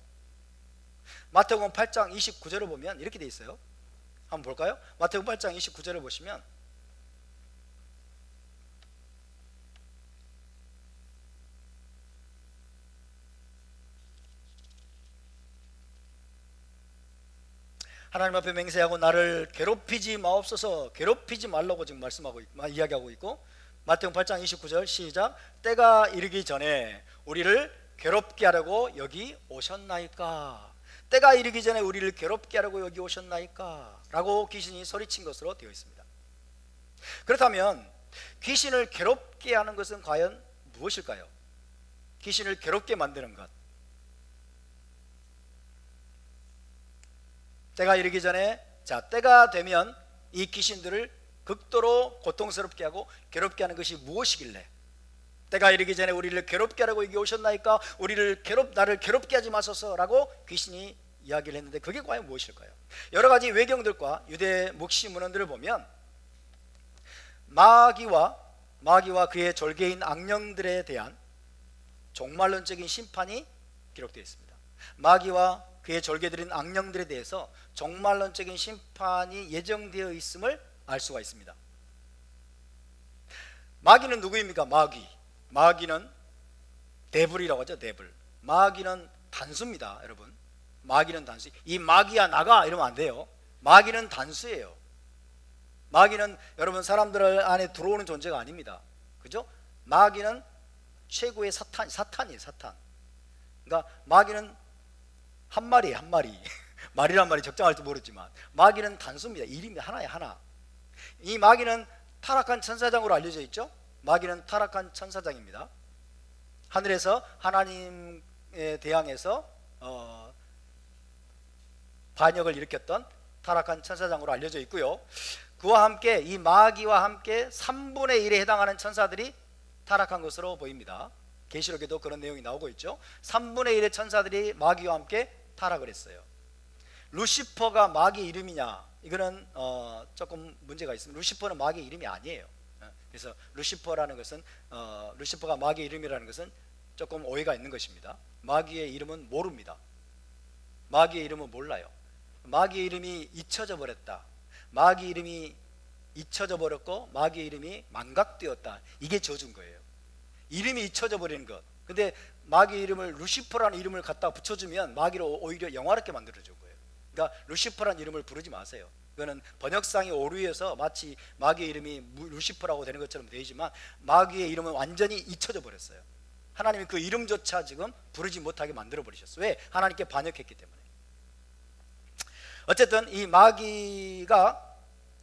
마태복음 8장 29절을 보면 이렇게 돼 있어요. 한번 볼까요? 마태복음 8장 29절을 보시면 하나님 앞에 맹세하고 나를 괴롭히지 마옵소서. 괴롭히지 말라고 지금 이야기하고 있고, 마태복음 8장 29절 시작. 때가 이르기 전에 우리를 괴롭게 하려고 여기 오셨나이까. 때가 이르기 전에 우리를 괴롭게 하려고 여기 오셨나이까 라고 귀신이 소리친 것으로 되어 있습니다. 그렇다면 귀신을 괴롭게 하는 것은 과연 무엇일까요? 귀신을 괴롭게 만드는 것, 때가 이르기 전에, 때가 되면 이 귀신들을 극도로 고통스럽게 하고 괴롭게 하는 것이 무엇이길래 때가 이르기 전에 우리를 괴롭게 하려고 여기 오셨나이까, 나를 괴롭게 하지 마소서라고 귀신이 이야기를 했는데 그게 과연 무엇일까요? 여러 가지 외경들과 유대 묵시 문헌들을 보면 마귀와 그의 졸개인 악령들에 대한 종말론적인 심판이 기록되어 있습니다. 마귀와 그의 졸개들인 악령들에 대해서 종말론적인 심판이 예정되어 있음을 알 수가 있습니다. 마귀는 누구입니까? 마귀는 데블이라고 하죠. 데블. 마귀는 단수입니다. 여러분, 마귀는 단수. 이 마귀야 나가 이러면 안 돼요. 마귀는 단수예요. 마귀는 여러분 사람들 안에 들어오는 존재가 아닙니다. 그죠? 마귀는 최고의 사탄이에요. 사탄. 그러니까 마귀는 한 마리예요. 한 마리. 말이란 말이 적당할지 모르지만 마귀는 단수입니다. 이름이 하나예요. 하나. 이 마귀는 타락한 천사장으로 알려져 있죠. 마귀는 타락한 천사장입니다. 하늘에서 하나님에 대항해서 반역을 일으켰던 타락한 천사장으로 알려져 있고요. 그와 함께 이 마귀와 함께 3분의 1에 해당하는 천사들이 타락한 것으로 보입니다. 계시록에도 그런 내용이 나오고 있죠. 3분의 1의 천사들이 마귀와 함께 타락을 했어요. 루시퍼가 마귀 이름이냐? 이거는 조금 문제가 있습니다. 루시퍼는 마귀 이름이 아니에요. 그래서 루시퍼라는 것은 루시퍼가 마귀 이름이라는 것은 조금 오해가 있는 것입니다. 마귀의 이름은 모릅니다. 마귀의 이름은 몰라요. 마귀의 이름이 잊혀져 버렸다. 마귀 이름이 잊혀져 버렸고 마귀의 이름이 망각되었다. 이게 저주인 거예요. 이름이 잊혀져 버리는 것. 근데 마귀 이름을 루시퍼라는 이름을 갖다 붙여주면 마귀를 오히려 영화롭게 만들어준 거예요. 그러니까 루시퍼라는 이름을 부르지 마세요. 그거는 번역상의 오류에서 마치 마귀의 이름이 루시퍼라고 되는 것처럼 되지만 마귀의 이름은 완전히 잊혀져 버렸어요. 하나님이 그 이름조차 지금 부르지 못하게 만들어 버리셨어요. 왜? 하나님께 반역했기 때문에. 어쨌든 이 마귀가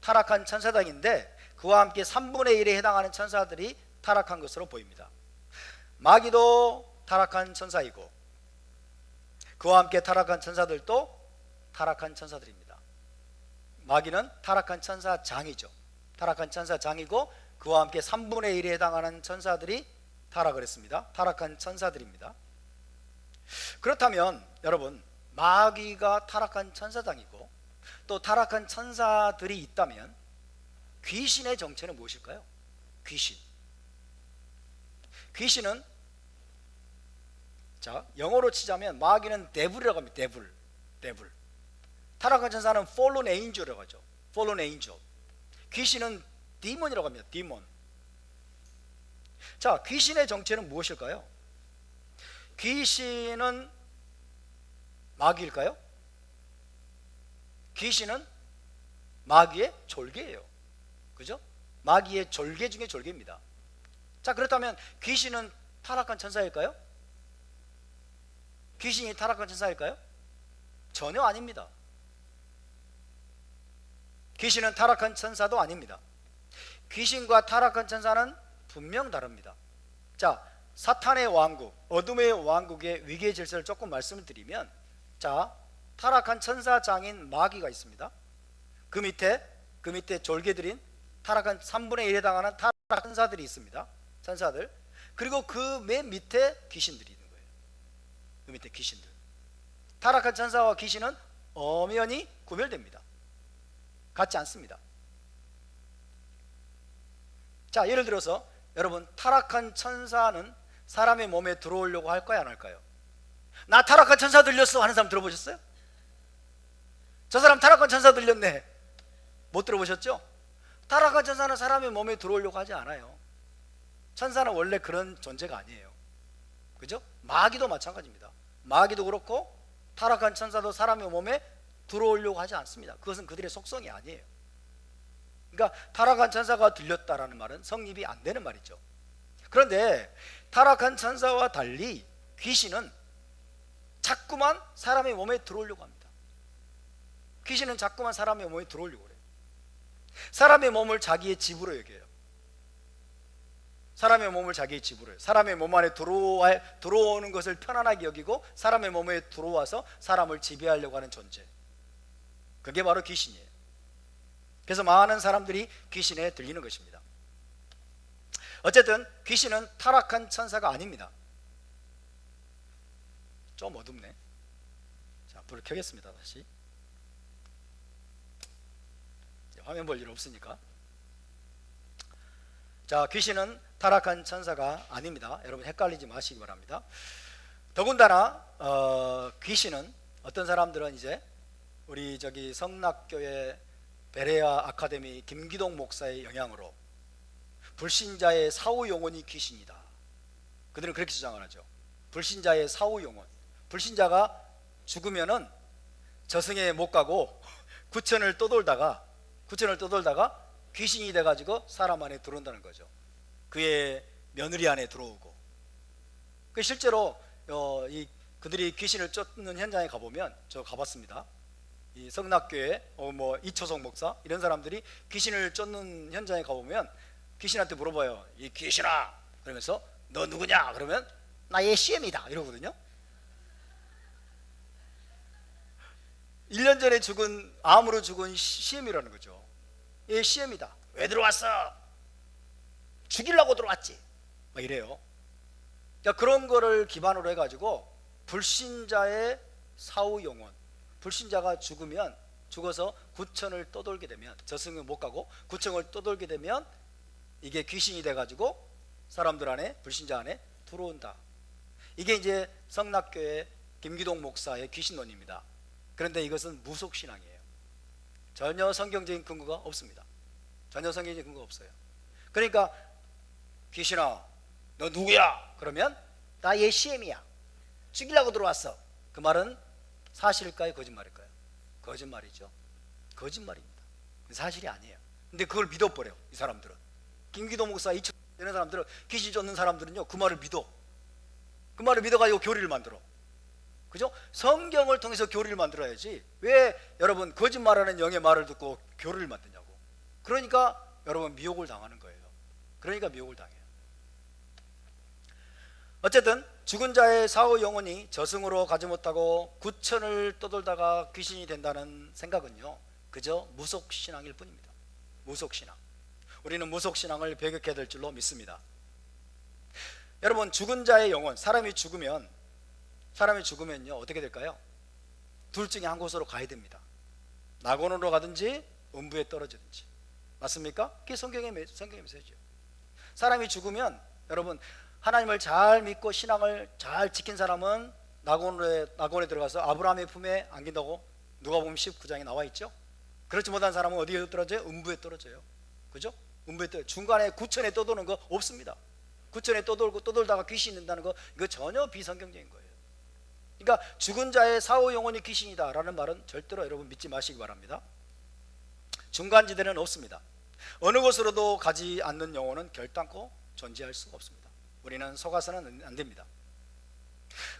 타락한 천사장인데 그와 함께 3분의 1에 해당하는 천사들이 타락한 것으로 보입니다. 마귀도 타락한 천사이고 그와 함께 타락한 천사들도 타락한 천사들입니다. 마귀는 타락한 천사장이죠. 타락한 천사장이고 그와 함께 3분의 1에 해당하는 천사들이 타락을 했습니다. 타락한 천사들입니다. 그렇다면 여러분, 마귀가 타락한 천사장이고 또 타락한 천사들이 있다면 귀신의 정체는 무엇일까요? 귀신은 자, 영어로 치자면 마귀는 데블이라고 합니다. 데블. 타락한 천사는 fallen angel이라고 하죠. fallen angel. 귀신은 디몬이라고 합니다. 디몬. 자, 귀신의 정체는 무엇일까요? 귀신은 마귀일까요? 귀신은 마귀의 졸개예요. 그죠? 마귀의 졸개 중에 졸개입니다. 자, 그렇다면 귀신은 타락한 천사일까요? 귀신이 타락한 천사일까요? 전혀 아닙니다. 귀신은 타락한 천사도 아닙니다. 귀신과 타락한 천사는 분명 다릅니다. 자, 사탄의 왕국, 어둠의 왕국의 위기의 질서를 조금 말씀을 드리면, 자, 타락한 천사장인 마귀가 있습니다. 그 밑에 졸개들인 타락한 3분의 1에 해당하는 타락한 천사들이 있습니다. 천사들. 그리고 그 맨 밑에 귀신들이 있는 거예요. 그 밑에 귀신들. 타락한 천사와 귀신은 엄연히 구별됩니다. 같지 않습니다. 자, 예를 들어서 여러분, 타락한 천사는 사람의 몸에 들어오려고 할까요, 안 할까요? 나 타락한 천사 들렸어 하는 사람 들어보셨어요? 저 사람 타락한 천사 들렸네. 못 들어보셨죠? 타락한 천사는 사람의 몸에 들어오려고 하지 않아요. 천사는 원래 그런 존재가 아니에요. 그죠? 마귀도 마찬가지입니다. 마귀도 그렇고 타락한 천사도 사람의 몸에 들어오려고 하지 않습니다. 그것은 그들의 속성이 아니에요. 그러니까 타락한 천사가 들렸다라는 말은 성립이 안 되는 말이죠. 그런데 타락한 천사와 달리 귀신은 자꾸만 사람의 몸에 들어오려고 합니다. 귀신은 자꾸만 사람의 몸에 들어오려고 해요. 사람의 몸을 자기의 집으로 여겨요. 사람의 몸을 자기의 집으로 해요. 사람의 몸 안에 들어오는 것을 편안하게 여기고 사람의 몸에 들어와서 사람을 지배하려고 하는 존재, 그게 바로 귀신이에요. 그래서 많은 사람들이 귀신에 들리는 것입니다. 어쨌든 귀신은 타락한 천사가 아닙니다. 좀 어둡네. 자, 불을 켜겠습니다. 다시. 화면 볼 일 없으니까. 자, 귀신은 타락한 천사가 아닙니다. 여러분 헷갈리지 마시기 바랍니다. 더군다나 귀신은 어떤 사람들은 이제 우리 저기 성락교회 베레아 아카데미 김기동 목사의 영향으로 불신자의 사후 영혼이 귀신이다. 그들은 그렇게 주장을 하죠. 불신자의 사후 영혼. 불신자가 죽으면은 저승에 못 가고 구천을 떠돌다가 귀신이 돼가지고 사람 안에 들어온다는 거죠. 그의 며느리 안에 들어오고. 실제로 그들이 귀신을 쫓는 현장에 가보면, 저 가봤습니다. 이 성락교회 이초성 목사 이런 사람들이 귀신을 쫓는 현장에 가보면 귀신한테 물어봐요. 이 귀신아, 그러면서 너 누구냐? 그러면 나 예시엠이다 이러거든요. 1년 전에 암으로 죽은 시엠이라는 거죠. 얘 시엠이다. 왜 들어왔어? 죽이려고 들어왔지. 막 이래요. 그러니까 그런 거를 기반으로 해가지고 불신자의 사후 영혼, 불신자가 죽어서 구천을 떠돌게 되면, 저승을 못 가고 구천을 떠돌게 되면 이게 귀신이 돼가지고 사람들 안에, 불신자 안에 들어온다. 이게 이제 성락교회 김기동 목사의 귀신론입니다. 그런데 이것은 무속신앙이에요. 전혀 성경적인 근거가 없습니다. 전혀 성경적인 근거가 없어요. 그러니까 귀신아, 너 누구야? 그러면 나 예시엠이야. 죽이려고 들어왔어. 그 말은 사실일까요? 거짓말일까요? 거짓말이죠. 거짓말입니다. 사실이 아니에요. 근데 그걸 믿어버려, 이 사람들은. 김기도 목사 이런 사람들은, 귀신 쫓는 사람들은요, 그 말을 믿어. 그 말을 믿어가지고 교리를 만들어. 그죠? 성경을 통해서 교리를 만들어야지. 왜 여러분 거짓말하는 영의 말을 듣고 교리를 만드냐고. 그러니까 여러분 미혹을 당하는 거예요. 그러니까 미혹을 당해요. 어쨌든 죽은 자의 사후 영혼이 저승으로 가지 못하고 구천을 떠돌다가 귀신이 된다는 생각은요, 그저 무속신앙일 뿐입니다. 무속신앙. 우리는 무속신앙을 배격해야 될 줄로 믿습니다. 여러분, 죽은 자의 영혼, 사람이 죽으면요 어떻게 될까요? 둘 중에 한 곳으로 가야 됩니다. 낙원으로 가든지 음부에 떨어지든지. 맞습니까? 그게 성경의 메시지예요. 사람이 죽으면 여러분, 하나님을 잘 믿고 신앙을 잘 지킨 사람은 낙원에 들어가서 아브라함의 품에 안긴다고 누가복음 19장에 나와 있죠. 그렇지 못한 사람은 어디에 떨어져요? 음부에 떨어져요. 그죠? 음부에 떨어져요. 중간에 구천에 떠도는 거 없습니다. 구천에 떠돌다가 귀신이 된다는 거, 이거 전혀 비성경적인 거예요. 그러니까 죽은 자의 사후 영혼이 귀신이다 라는 말은 절대로 여러분 믿지 마시기 바랍니다. 중간지대는 없습니다. 어느 곳으로도 가지 않는 영혼은 결단코 존재할 수가 없습니다. 우리는 속아서는 안 됩니다.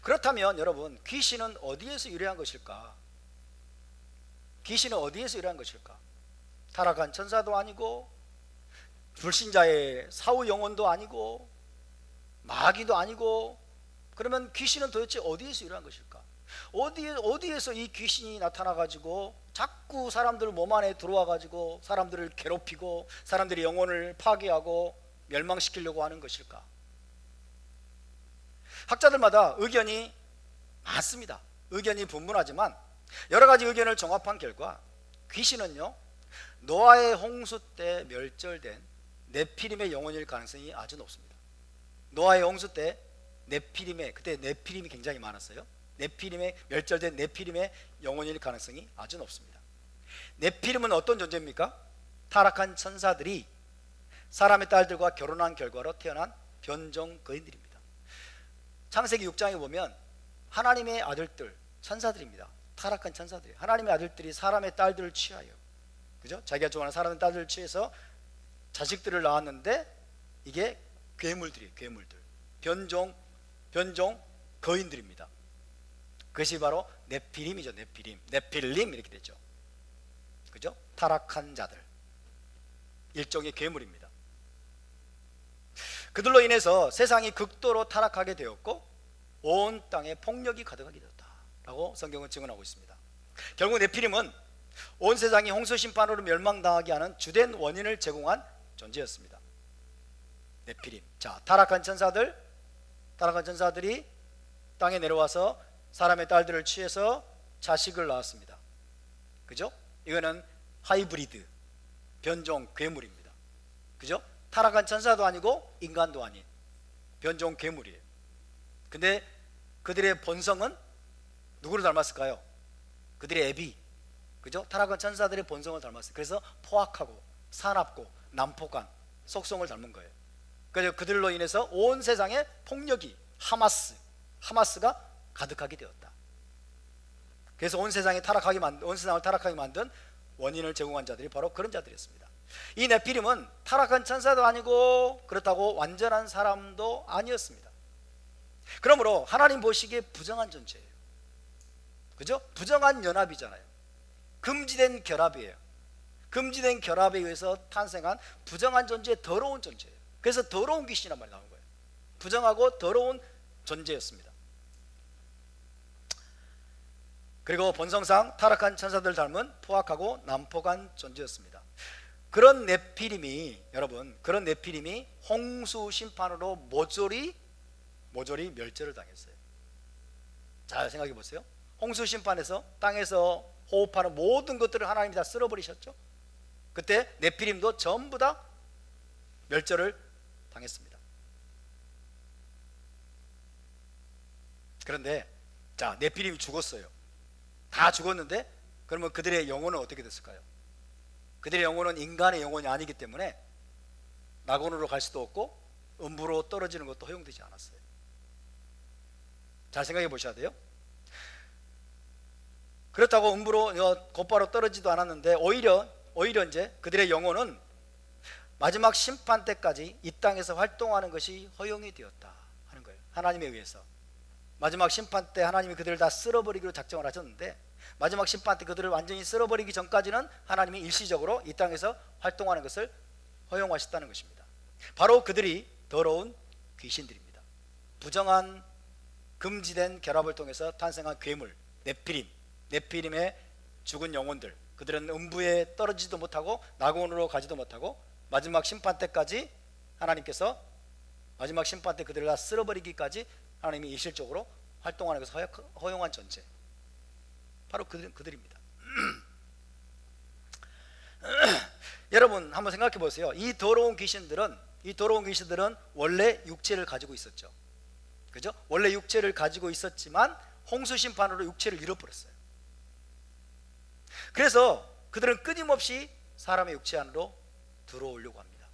그렇다면 여러분, 귀신은 어디에서 유래한 것일까? 귀신은 어디에서 유래한 것일까? 타락한 천사도 아니고, 불신자의 사후 영혼도 아니고, 마귀도 아니고, 그러면 귀신은 도대체 어디에서 유래한 것일까? 어디에서 이 귀신이 나타나가지고 자꾸 사람들 몸 안에 들어와가지고 사람들을 괴롭히고 사람들의 영혼을 파괴하고 멸망시키려고 하는 것일까? 학자들마다 의견이 많습니다. 의견이 분분하지만 여러 가지 의견을 종합한 결과 귀신은요, 노아의 홍수 때 멸절된 네피림의 영혼일 가능성이 아주 높습니다. 노아의 홍수 때 그때 네피림이 굉장히 많았어요. 멸절된 네피림의 영혼일 가능성이 아주 높습니다. 네피림은 어떤 존재입니까? 타락한 천사들이 사람의 딸들과 결혼한 결과로 태어난 변종 거인들입니다. 창세기 6장에 보면 하나님의 아들들, 천사들입니다. 타락한 천사들이, 하나님의 아들들이 사람의 딸들을 취하여, 그죠? 자기가 좋아하는 사람의 딸들을 취해서 자식들을 낳았는데 이게 괴물들, 변종 거인들입니다. 그것이 바로 네피림이죠. 네필림 이렇게 되죠. 그죠? 타락한 자들, 일종의 괴물입니다. 그들로 인해서 세상이 극도로 타락하게 되었고 온 땅에 폭력이 가득하게 되었다라고 성경은 증언하고 있습니다. 결국 네피림은 온 세상이 홍수 심판으로 멸망당하게 하는 주된 원인을 제공한 존재였습니다. 네피림. 자, 타락한 천사들이 땅에 내려와서 사람의 딸들을 취해서 자식을 낳았습니다. 그죠? 이거는 하이브리드, 변종 괴물입니다. 그죠? 타락한 천사도 아니고 인간도 아닌 변종 괴물이에요. 근데 그들의 본성은 누구를 닮았을까요? 그들의 애비, 그죠? 타락한 천사들의 본성을 닮았어요. 그래서 포악하고 사납고 난폭한 속성을 닮은 거예요. 그래서 그들로 인해서 온 세상에 폭력이, 하마스가 가득하게 되었다. 그래서 온 세상을 타락하게 만든 원인을 제공한 자들이 바로 그런 자들이었습니다. 이 네피림은 타락한 천사도 아니고 그렇다고 완전한 사람도 아니었습니다. 그러므로 하나님 보시기에 부정한 존재예요. 그죠? 부정한 연합이잖아요. 금지된 결합이에요. 금지된 결합에 의해서 탄생한 부정한 존재, 더러운 존재예요. 그래서 더러운 귀신이란 말이 나온 거예요. 부정하고 더러운 존재였습니다. 그리고 본성상 타락한 천사들 닮은 포악하고 난폭한 존재였습니다. 그런 네피림이 홍수 심판으로 모조리 멸절을 당했어요. 잘 생각해 보세요. 홍수 심판에서 땅에서 호흡하는 모든 것들을 하나님이 다 쓸어버리셨죠. 그때 네피림도 전부 다 멸절을 당했습니다. 그런데 자, 네피림이 죽었어요. 다 죽었는데 그러면 그들의 영혼은 어떻게 됐을까요? 그들의 영혼은 인간의 영혼이 아니기 때문에 낙원으로 갈 수도 없고 음부로 떨어지는 것도 허용되지 않았어요. 잘 생각해 보셔야 돼요. 그렇다고 음부로 곧바로 떨어지도 않았는데 오히려 이제 그들의 영혼은 마지막 심판 때까지 이 땅에서 활동하는 것이 허용이 되었다 하는 거예요. 하나님에 의해서. 마지막 심판 때 하나님이 그들을 다 쓸어버리기로 작정을 하셨는데 마지막 심판 때 그들을 완전히 쓸어버리기 전까지는 하나님이 일시적으로 이 땅에서 활동하는 것을 허용하셨다는 것입니다. 바로 그들이 더러운 귀신들입니다. 부정한 금지된 결합을 통해서 탄생한 괴물, 네피림의 죽은 영혼들, 그들은 음부에 떨어지지도 못하고 낙원으로 가지도 못하고 마지막 심판 때까지 하나님께서 마지막 심판 때 그들을 다 쓸어버리기까지 하나님이 일시적으로 활동하는 것을 허용한 존재, 바로 그들입니다. 여러분 한번 생각해 보세요. 이 더러운 귀신들은 원래 육체를 가지고 있었죠. 그죠? 원래 육체를 가지고 있었지만 홍수 심판으로 육체를 잃어버렸어요. 그래서 그들은 끊임없이 사람의 육체 안으로 들어오려고 합니다.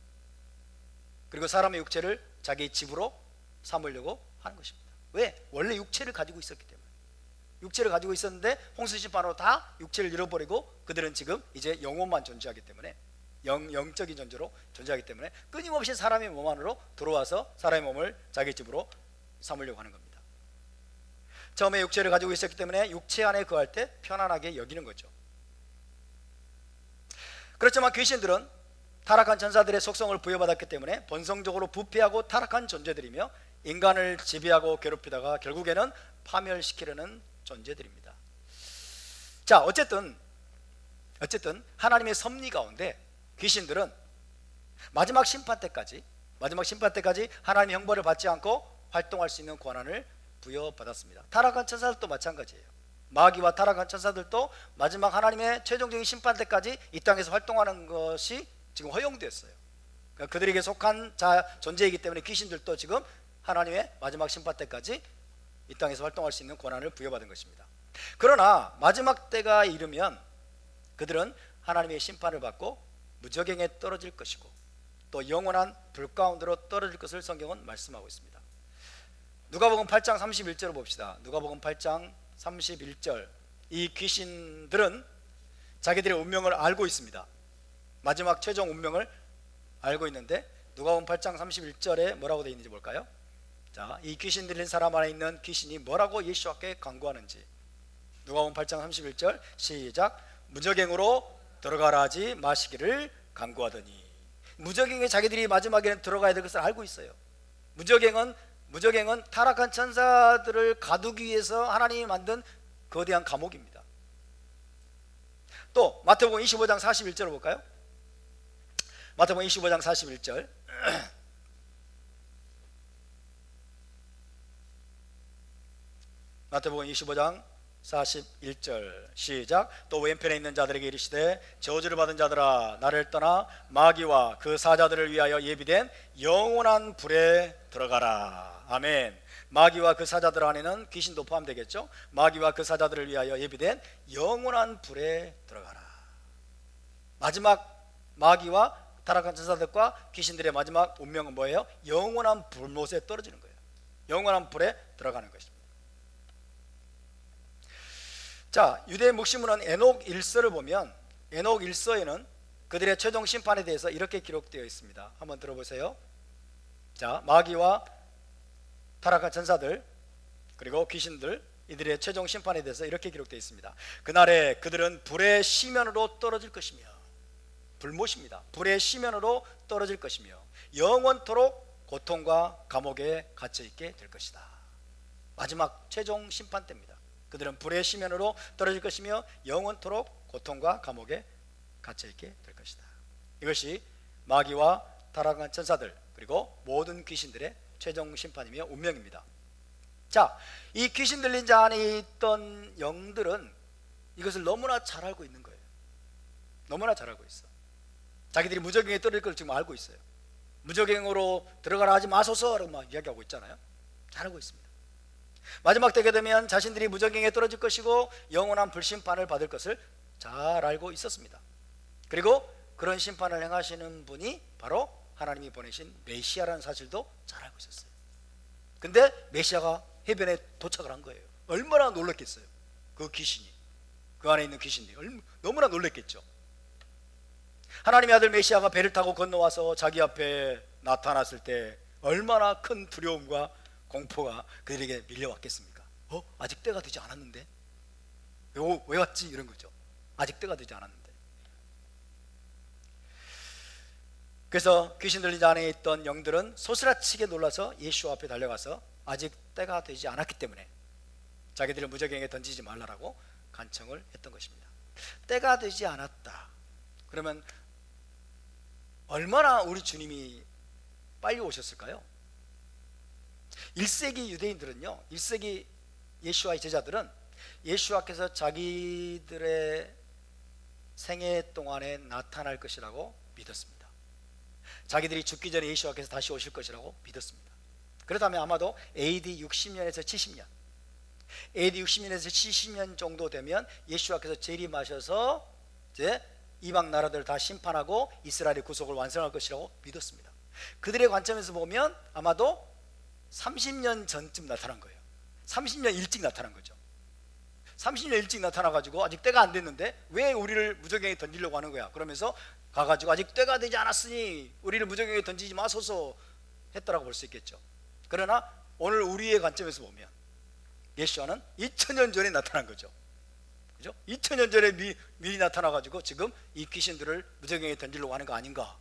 그리고 사람의 육체를 자기 집으로 삼으려고 하는 것입니다. 왜? 원래 육체를 가지고 있었기 때문에. 육체를 가지고 있었는데 홍수 심판으로 다 육체를 잃어버리고 그들은 지금 이제 영혼만 존재하기 때문에, 영적인 존재로 존재하기 때문에 끊임없이 사람의 몸 안으로 들어와서 사람의 몸을 자기 집으로 삼으려고 하는 겁니다. 처음에 육체를 가지고 있었기 때문에 육체 안에 거할 때 편안하게 여기는 거죠. 그렇지만 귀신들은 타락한 천사들의 속성을 부여받았기 때문에 본성적으로 부패하고 타락한 존재들이며 인간을 지배하고 괴롭히다가 결국에는 파멸시키려는 존재들입니다. 자, 어쨌든 하나님의 섭리 가운데 귀신들은 마지막 심판 때까지 하나님의 형벌을 받지 않고 활동할 수 있는 권한을 부여받았습니다. 타락한 천사들도 마찬가지예요. 마귀와 타락한 천사들도 마지막 하나님의 최종적인 심판 때까지 이 땅에서 활동하는 것이 지금 허용됐어요. 그러니까 그들에게 속한 존재이기 때문에 귀신들도 지금 하나님의 마지막 심판 때까지 이 땅에서 활동할 수 있는 권한을 부여받은 것입니다. 그러나 마지막 때가 이르면 그들은 하나님의 심판을 받고 무저갱에 떨어질 것이고 또 영원한 불 가운데로 떨어질 것을 성경은 말씀하고 있습니다. 누가복음 8장 31절을 봅시다. 누가복음 8장 31절. 이 귀신들은 자기들의 운명을 알고 있습니다. 마지막 최종 운명을 알고 있는데 누가복음 8장 31절에 뭐라고 되어 있는지 볼까요? 자, 이 귀신 들린 사람 안에 있는 귀신이 뭐라고 예수께 간구하는지. 누가복음 8장 31절 시작. 무저갱으로 들어가라 하지 마시기를 간구하더니. 무저갱에 자기들이 마지막에는 들어가야 될 것을 알고 있어요. 무저갱은 타락한 천사들을 가두기 위해서 하나님이 만든 거대한 감옥입니다. 또 마태복음 25장 41절을 볼까요? 마태복음 25장 41절. 마태복음 25장 41절 시작. 또 왼편에 있는 자들에게 이르시되 저주를 받은 자들아 나를 떠나 마귀와 그 사자들을 위하여 예비된 영원한 불에 들어가라. 아멘. 마귀와 그 사자들 안에는 귀신도 포함되겠죠. 마귀와 그 사자들을 위하여 예비된 영원한 불에 들어가라. 마지막 마귀와 타락한 천사들과 귀신들의 마지막 운명은 뭐예요? 영원한 불못에 떨어지는 거예요. 영원한 불에 들어가는 것입니다. 자, 유대 묵시문은 에녹 1서를 보면 에녹 1서에는 그들의 최종 심판에 대해서 이렇게 기록되어 있습니다. 한번 들어보세요. 자, 마귀와 타락한 천사들 그리고 귀신들 이들의 최종 심판에 대해서 이렇게 기록되어 있습니다. 그날에 그들은 불의 시면으로 떨어질 것이며, 불못입니다. 불의 시면으로 떨어질 것이며 영원토록 고통과 감옥에 갇혀 있게 될 것이다. 마지막 최종 심판 때입니다. 그들은 불의 시면으로 떨어질 것이며 영원토록 고통과 감옥에 갇혀 있게 될 것이다. 이것이 마귀와 타락한 천사들 그리고 모든 귀신들의 최종 심판이며 운명입니다. 자, 이 귀신 들린 자 안에 있던 영들은 이것을 너무나 잘 알고 있는 거예요. 너무나 잘 알고 있어. 자기들이 무저갱에 떨어질 걸 지금 알고 있어요. 무저갱으로 들어가라 하지 마소서라고 막 이야기하고 있잖아요. 잘 알고 있습니다. 마지막 때가 되면 자신들이 무저갱에 떨어질 것이고 영원한 불심판을 받을 것을 잘 알고 있었습니다. 그리고 그런 심판을 행하시는 분이 바로 하나님이 보내신 메시아라는 사실도 잘 알고 있었어요. 근데 메시아가 해변에 도착을 한 거예요. 얼마나 놀랐겠어요. 그 귀신이, 그 안에 있는 귀신이 너무나 놀랐겠죠. 하나님의 아들 메시아가 배를 타고 건너와서 자기 앞에 나타났을 때 얼마나 큰 두려움과 공포가 그들에게 밀려왔겠습니까? 아직 때가 되지 않았는데? 왜 왔지? 이런 거죠. 아직 때가 되지 않았는데. 그래서 귀신 들린 자 안에 있던 영들은 소스라치게 놀라서 예수 앞에 달려가서 아직 때가 되지 않았기 때문에 자기들을 무저갱에 던지지 말라라고 간청을 했던 것입니다. 때가 되지 않았다. 그러면 얼마나 우리 주님이 빨리 오셨을까요? 1세기 유대인들은요, 1세기 예수와의 제자들은 예수와께서 자기들의 생애 동안에 나타날 것이라고 믿었습니다. 자기들이 죽기 전에 예수와께서 다시 오실 것이라고 믿었습니다. 그렇다면 아마도 AD 60년에서 70년, AD 60년에서 70년 정도 되면 예수와께서 재림하셔서 이제 이방 나라들을 다 심판하고 이스라엘의 구속을 완성할 것이라고 믿었습니다. 그들의 관점에서 보면 아마도 30년 전쯤 나타난 거예요. 30년 일찍 나타난 거죠. 30년 일찍 나타나가지고 아직 때가 안 됐는데 왜 우리를 무저갱에 던지려고 하는 거야? 그러면서 가가지고 아직 때가 되지 않았으니 우리를 무저갱에 던지지 마소서 했다라고 볼 수 있겠죠. 그러나 오늘 우리의 관점에서 보면 예수와는 2000년 전에 나타난 거죠. 그죠? 2000년 전에 미리 나타나가지고 지금 이 귀신들을 무저갱에 던지려고 하는 거 아닌가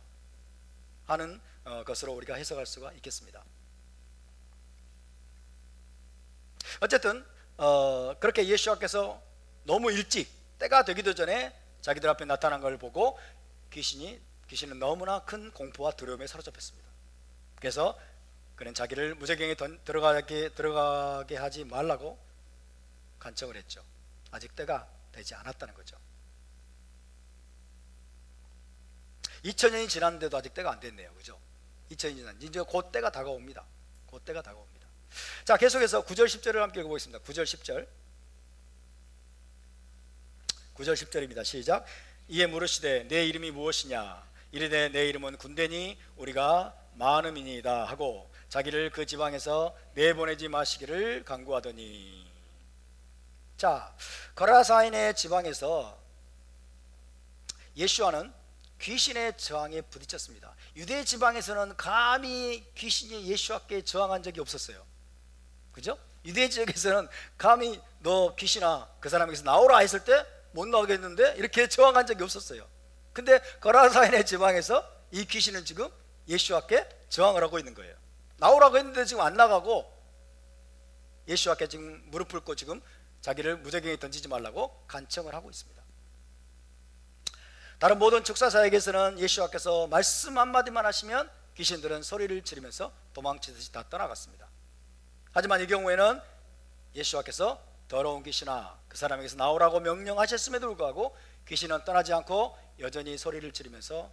하는 것으로 우리가 해석할 수가 있겠습니다. 어쨌든 그렇게 예수와께서 너무 일찍 때가 되기도 전에 자기들 앞에 나타난 걸 보고 귀신은 너무나 큰 공포와 두려움에 사로잡혔습니다. 그래서 그는 자기를 무저갱에 들어가게 하지 말라고 간청을 했죠. 아직 때가 되지 않았다는 거죠. 2000년이 지났는데도 아직 때가 안 됐네요. 그죠? 2000년이 지났는데 이제 곧 때가 다가옵니다. 곧 때가 다가옵니다. 자, 계속해서 9절 10절을 함께 읽어보겠습니다. 9절 10절 9절 10절입니다. 시작. 이에 물으시되 내 이름이 무엇이냐? 이르되 내 이름은 군대니 우리가 많음이니이다 하고 자기를 그 지방에서 내보내지 마시기를 간구하더니. 자, 거라사인의 지방에서 예수와는 귀신의 저항에 부딪혔습니다. 유대 지방에서는 감히 귀신이 예수와께 저항한 적이 없었어요. 그죠? 유대 지역에서는 감히 너 귀신아 그 사람에게서 나오라 했을 때 못 나오겠는데 이렇게 저항한 적이 없었어요. 근데 거라사인의 지방에서 이 귀신은 지금 예수와께 저항을 하고 있는 거예요. 나오라고 했는데 지금 안 나가고 예수와께 지금 무릎 꿇고 지금 자기를 무저갱에 던지지 말라고 간청을 하고 있습니다. 다른 모든 축사사에게서는 예수와께서 말씀 한마디만 하시면 귀신들은 소리를 지르면서 도망치듯이 다 떠나갔습니다. 하지만 이 경우에는 예수와께서 더러운 귀신아 그 사람에게서 나오라고 명령하셨음에도 불구하고 귀신은 떠나지 않고 여전히 소리를 지르면서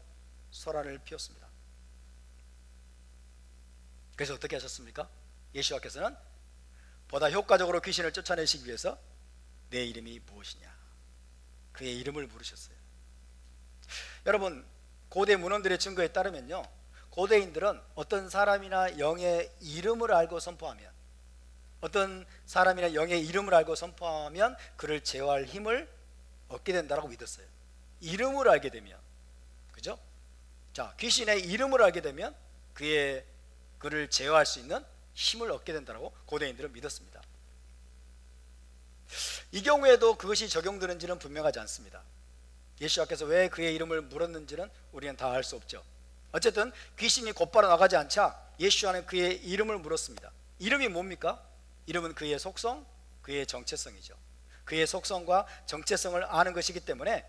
소란을 피웠습니다. 그래서 어떻게 하셨습니까? 예수와께서는 보다 효과적으로 귀신을 쫓아내시기 위해서 내 이름이 무엇이냐 그의 이름을 물으셨어요. 여러분, 고대 문헌들의 증거에 따르면요, 고대인들은 어떤 사람이나 영의 이름을 알고 선포하면, 어떤 사람이나 영의 이름을 알고 선포하면 그를 제어할 힘을 얻게 된다고 믿었어요. 이름을 알게 되면, 그죠? 자, 귀신의 이름을 알게 되면 그를 제어할 수 있는 힘을 얻게 된다고 고대인들은 믿었습니다. 이 경우에도 그것이 적용되는지는 분명하지 않습니다. 예수와께서 왜 그의 이름을 물었는지는 우리는 다 알 수 없죠. 어쨌든 귀신이 곧바로 나가지 않자 예수와는 그의 이름을 물었습니다. 이름이 뭡니까? 이름은 그의 속성, 그의 정체성이죠. 그의 속성과 정체성을 아는 것이기 때문에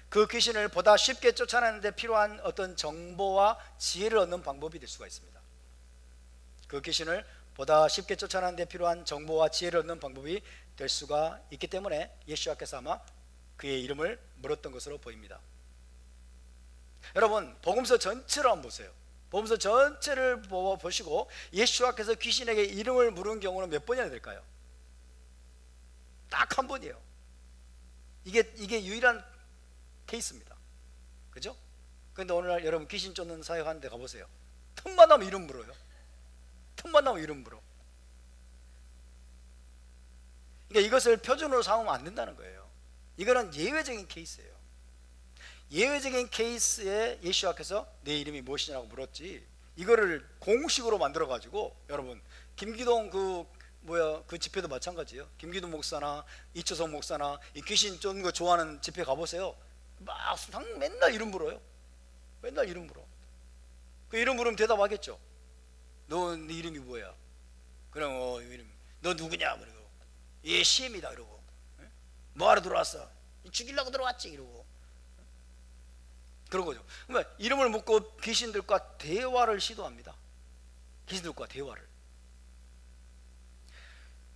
그 귀신을 보다 쉽게 쫓아내는 데 필요한 어떤 정보와 지혜를 얻는 방법이 될 수가 있습니다. 그 귀신을 보다 쉽게 쫓아내는 데 필요한 정보와 지혜를 얻는 방법이 될 수가 있기 때문에 예수와께서 아마 그의 이름을 물었던 것으로 보입니다. 여러분, 복음서 전체를 한번 보세요. 복음서 전체를 보시고 예수와께서 귀신에게 이름을 물은 경우는 몇 번이나 될까요? 딱 한 번이에요. 이게 유일한 케이스입니다. 그죠? 그런데 오늘날 여러분 귀신 쫓는 사역하는 데 가보세요. 틈만 나면 이름 물어요. 틈만 나면 이름 물어. 그러니까 이것을 표준으로 삼으면 안 된다는 거예요. 이거는 예외적인 케이스예요. 예외적인 케이스에 예수와께서 내 이름이 무엇이냐고 물었지, 이거를 공식으로 만들어 가지고, 여러분 김기동 그 집회도 마찬가지예요. 김기동 목사나 이초성 목사나 이 귀신 쫓는 거 좋아하는 집회 가보세요. 막 맨날 이름 물어요. 맨날 이름 물어. 그 이름 물으면 대답하겠죠. 너 네 이름이 뭐야? 그럼 이름 너 누구냐? 그러고 예 시엠이다 이러고, 뭐하러 들어왔어? 죽이려고 들어왔지 이러고. 그런 거죠. 그러니까 이름을 묻고 귀신들과 대화를 시도합니다. 귀신들과 대화를.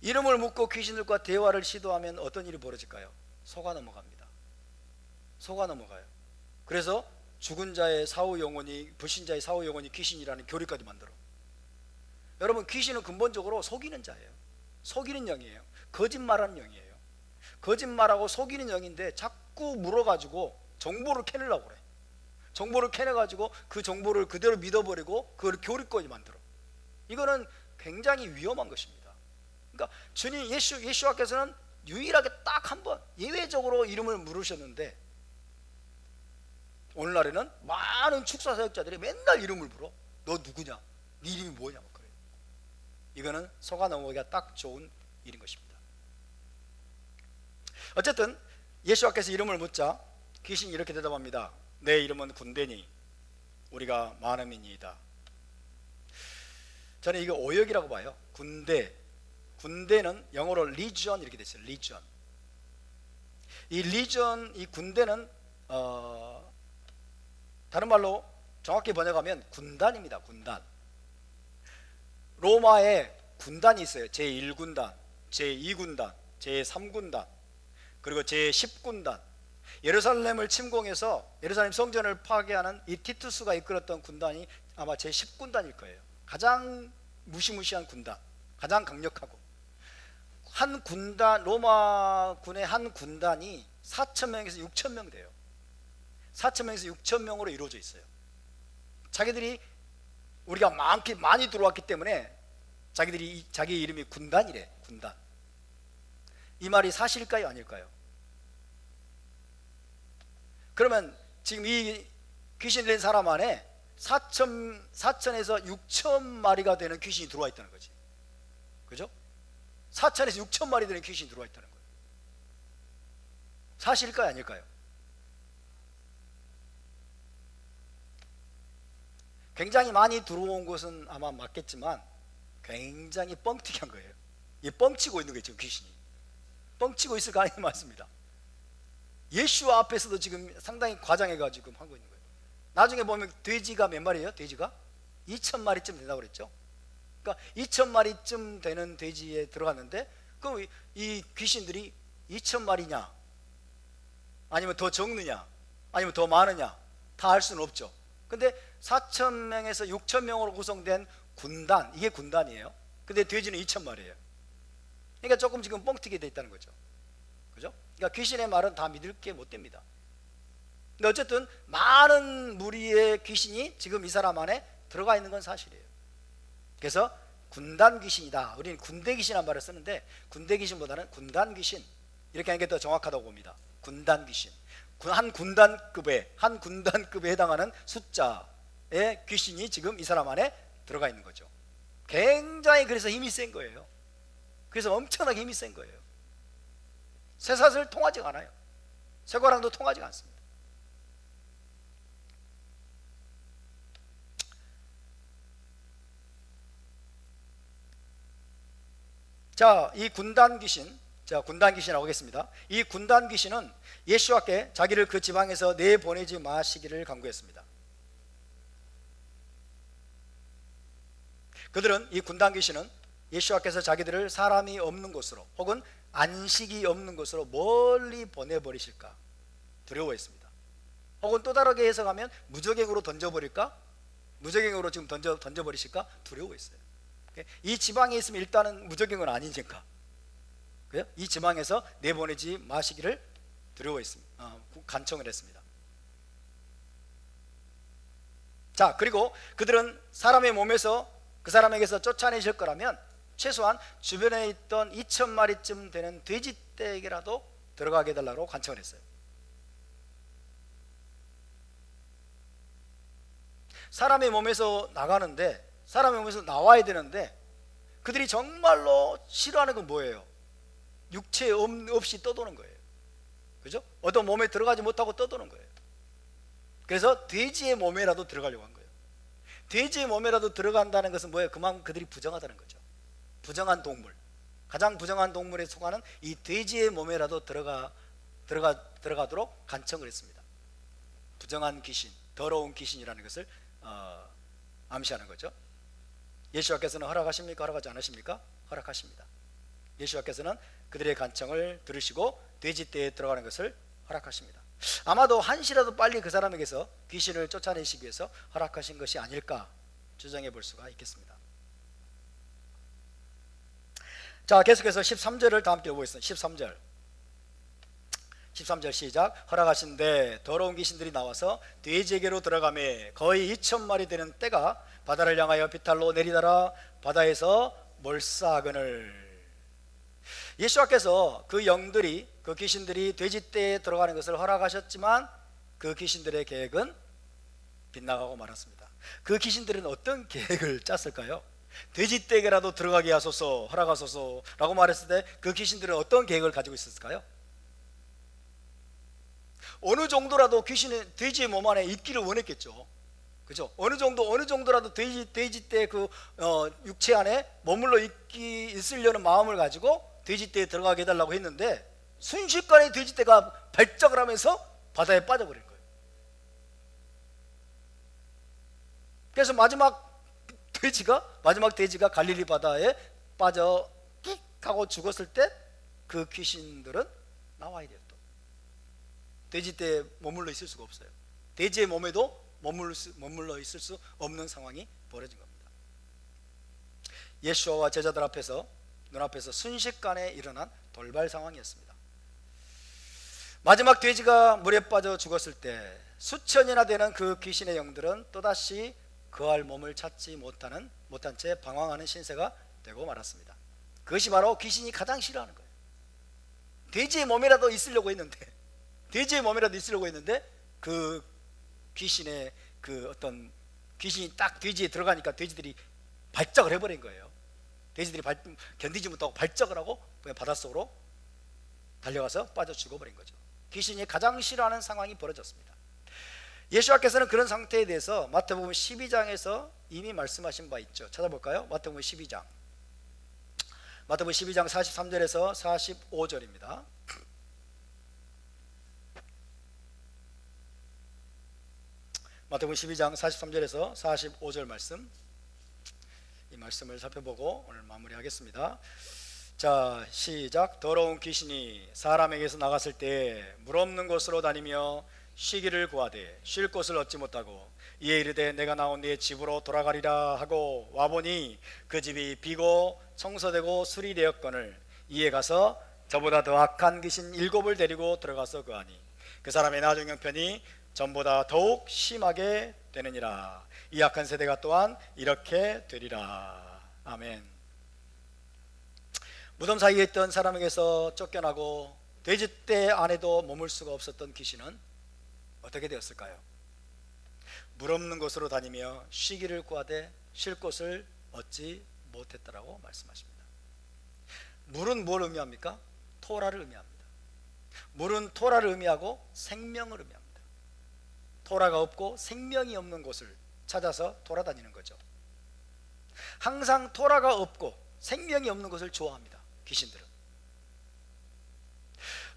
이름을 묻고 귀신들과 대화를 시도하면 어떤 일이 벌어질까요? 속아 넘어갑니다. 속아 넘어가요. 그래서 죽은 자의 사후 영혼이, 불신자의 사후 영혼이 귀신이라는 교리까지 만들어. 여러분, 귀신은 근본적으로 속이는 자예요. 속이는 영이에요. 거짓말하는 영이에요. 거짓말하고 속이는 영인데 자꾸 물어가지고 정보를 캐내려고 그래. 정보를 캐내가지고 그 정보를 그대로 믿어버리고 그걸 교리까지 만들어. 이거는 굉장히 위험한 것입니다. 그러니까 주님 예수와께서는 유일하게 딱 한 번 예외적으로 이름을 물으셨는데, 오늘날에는 많은 축사 사역자들이 맨날 이름을 물어. 너 누구냐? 네 이름이 뭐냐? 뭐 그래. 이거는 속아 넘어가기가 딱 좋은 일인 것입니다. 어쨌든 예수와께서 이름을 묻자 귀신이 이렇게 대답합니다. 내 이름은 군대니 우리가 많음이니이다. 저는 이거 오역이라고 봐요. 군대는 영어로 리전 이렇게 됐어요. 리전. 이 리전, 이 군대는 다른 말로 정확히 번역하면 군단입니다. 군단. 로마에 군단이 있어요. 제1군단, 제2군단, 제3군단, 그리고 제10군단. 예루살렘을 침공해서 예루살렘 성전을 파괴하는 이 티투스가 이끌었던 군단이 아마 제10군단일 거예요. 가장 무시무시한 군단, 가장 강력하고. 한 군단, 로마군의 한 군단이 4,000명에서 6,000명 돼요. 4,000명에서 6,000명으로 이루어져 있어요. 자기들이 우리가 많이 들어왔기 때문에 자기 이름이 군단이래. 군단. 이 말이 사실일까요? 아닐까요? 그러면 지금 이 귀신 들린 사람 안에 4천에서 6천 마리가 되는 귀신이 들어와 있다는 거지. 그죠? 4천에서 6천 마리 되는 귀신이 들어와 있다는 거예요. 사실일까요? 아닐까요? 굉장히 많이 들어온 것은 아마 맞겠지만 굉장히 뻥튀기한 거예요. 이 뻥치고 있는 거예요. 지금 귀신이 뻥치고 있을 가능성이 많습니다. 예수와 앞에서도 지금 상당히 과장해가지고 하고 있는 거예요. 나중에 보면 돼지가 몇 마리예요? 돼지가 2,000마리쯤 된다고 그랬죠. 그러니까 2,000마리쯤 되는 돼지에 들어갔는데, 그럼 이 귀신들이 2,000마리냐, 아니면 더 적느냐, 아니면 더 많으냐, 다 알 수는 없죠. 근데 4,000명에서 6,000명으로 구성된 군단, 이게 군단이에요. 근데 돼지는 2,000마리예요. 그러니까 조금 지금 뻥튀기 돼 있다는 거죠. 그죠? 그러니까 귀신의 말은 다 믿을 게 못 됩니다. 근데 어쨌든 많은 무리의 귀신이 지금 이 사람 안에 들어가 있는 건 사실이에요. 그래서 군단 귀신이다. 우리는 군대 귀신이라는 말을 쓰는데, 군대 귀신보다는 군단 귀신, 이렇게 하는 게 더 정확하다고 봅니다. 군단 귀신. 한 군단급에 해당하는 숫자의 귀신이 지금 이 사람 안에 들어가 있는 거죠. 굉장히 그래서 힘이 센 거예요. 그래서 엄청나게 힘이 센 거예요. 쇠사슬 통하지가 않아요. 쇠고랑도 통하지가 않습니다. 자, 이 군단 귀신, 군단 귀신이라고 하겠습니다. 이 군단 귀신은 예수와께 자기를 그 지방에서 내보내지 마시기를 간구했습니다. 그들은, 이 군단 귀신은 예수와께서 자기들을 사람이 없는 곳으로 혹은 안식이 없는 곳으로 멀리 보내버리실까 두려워했습니다. 혹은 또 다르게 해석하면 무적행으로 던져버릴까, 무적행으로 지금 던져버리실까 두려워했어요. 이 지방에 있으면 일단은 무적행은 아니니까 이 지방에서 내보내지 마시기를 두려워했습니다. 간청을 했습니다. 자, 그리고 그들은 사람의 몸에서 그 사람에게서 쫓아내실 거라면 최소한 주변에 있던 2,000마리쯤 되는 돼지떼에게라도 들어가게 해달라고 간청을 했어요. 사람의 몸에서 나가는데, 사람의 몸에서 나와야 되는데, 그들이 정말로 싫어하는 건 뭐예요? 육체 없이 떠도는 거예요. 그죠? 어떤 몸에 들어가지 못하고 떠도는 거예요. 그래서 돼지의 몸에라도 들어가려고 한 거예요. 돼지의 몸에라도 들어간다는 것은 뭐예요? 그만큼 그들이 부정하다는 거죠. 부정한 동물, 가장 부정한 동물에 속하는 이 돼지의 몸에라도 들어가도록 간청을 했습니다. 부정한 귀신, 더러운 귀신이라는 것을 암시하는 거죠. 예수와께서는 허락하십니까? 허락하지 않으십니까? 허락하십니다. 예수와께서는 그들의 간청을 들으시고 돼지떼에 들어가는 것을 허락하십니다. 아마도 한시라도 빨리 그 사람에게서 귀신을 쫓아내시기 위해서 허락하신 것이 아닐까 추정해 볼 수가 있겠습니다. 자, 계속해서 13절을 다 함께 보겠습니다. 13절 시작. 허락하신데 더러운 귀신들이 나와서 돼지에게로 들어가매 거의 2,000마리 되는 떼가 바다를 향하여 비탈로 내리다라 바다에서 몰사하거늘. 예수께서 그 영들이, 그 귀신들이 돼지떼에 들어가는 것을 허락하셨지만 그 귀신들의 계획은 빗나가고 말았습니다. 그 귀신들은 어떤 계획을 짰을까요? 돼지떼에게라도 들어가게 하소서, 허락하소서 라고 말했을 때 그 귀신들은 어떤 계획을 가지고 있었을까요? 어느 정도라도 귀신은 돼지의 몸 안에 있기를 원했겠죠. 그죠? 어느 정도라도 돼지떼의 그 육체 안에 머물러 있으려는 마음을 가지고 돼지떼에 들어가게 해달라고 했는데 순식간에 돼지떼가 발작을 하면서 바다에 빠져버린 거예요. 그래서 마지막 돼지가 갈릴리 바다에 빠져 끽 하고 죽었을 때 그 귀신들은 나와야 돼요. 또 돼지떼에 머물러 있을 수가 없어요. 돼지의 몸에도 머물러 있을 수 없는 상황이 벌어진 겁니다. 예수와 제자들 앞에서, 눈앞에서 순식간에 일어난 돌발 상황이었습니다. 마지막 돼지가 물에 빠져 죽었을 때 수천이나 되는 그 귀신의 영들은 또다시 거할 몸을 찾지 못한 채 방황하는 신세가 되고 말았습니다. 그것이 바로 귀신이 가장 싫어하는 거예요. 돼지의 몸이라도 있으려고 했는데 그 귀신의 그 어떤 귀신이 딱 돼지에 들어가니까 돼지들이 발작을 해버린 거예요. 돼지들이 견디지 못하고 발작을 하고 그냥 바닷속으로 달려가서 빠져 죽어버린 거죠. 귀신이 가장 싫어하는 상황이 벌어졌습니다. 예수께서는 그런 상태에 대해서 마태복음 12장에서 이미 말씀하신 바 있죠. 찾아볼까요? 마태복음 12장 43절에서 45절입니다. 마태복음 12장 43절에서 45절 말씀, 이 말씀을 살펴보고 오늘 마무리하겠습니다. 자, 시작. 더러운 귀신이 사람에게서 나갔을 때 물 없는 곳으로 다니며 쉬기를 구하되 쉴 곳을 얻지 못하고 이에 이르되 내가 나온 네 집으로 돌아가리라 하고 와보니 그 집이 비고 청소되고 수리되었거늘 이에 가서 저보다 더 악한 귀신 7을 데리고 들어가서 거하니 그 사람의 나중 형편이 전보다 더욱 심하게 되느니라. 이 악한 세대가 또한 이렇게 되리라. 아멘. 무덤 사이에 있던 사람에게서 쫓겨나고 돼지떼 안에도 머물 수가 없었던 귀신은 어떻게 되었을까요? 물 없는 곳으로 다니며 쉬기를 구하되 쉴 곳을 얻지 못했다라고 말씀하십니다. 물은 뭘 의미합니까? 토라를 의미합니다. 물은 토라를 의미하고 생명을 의미합니다. 토라가 없고 생명이 없는 곳을 찾아서 돌아다니는 거죠. 항상 토라가 없고 생명이 없는 곳을 좋아합니다. 귀신들은.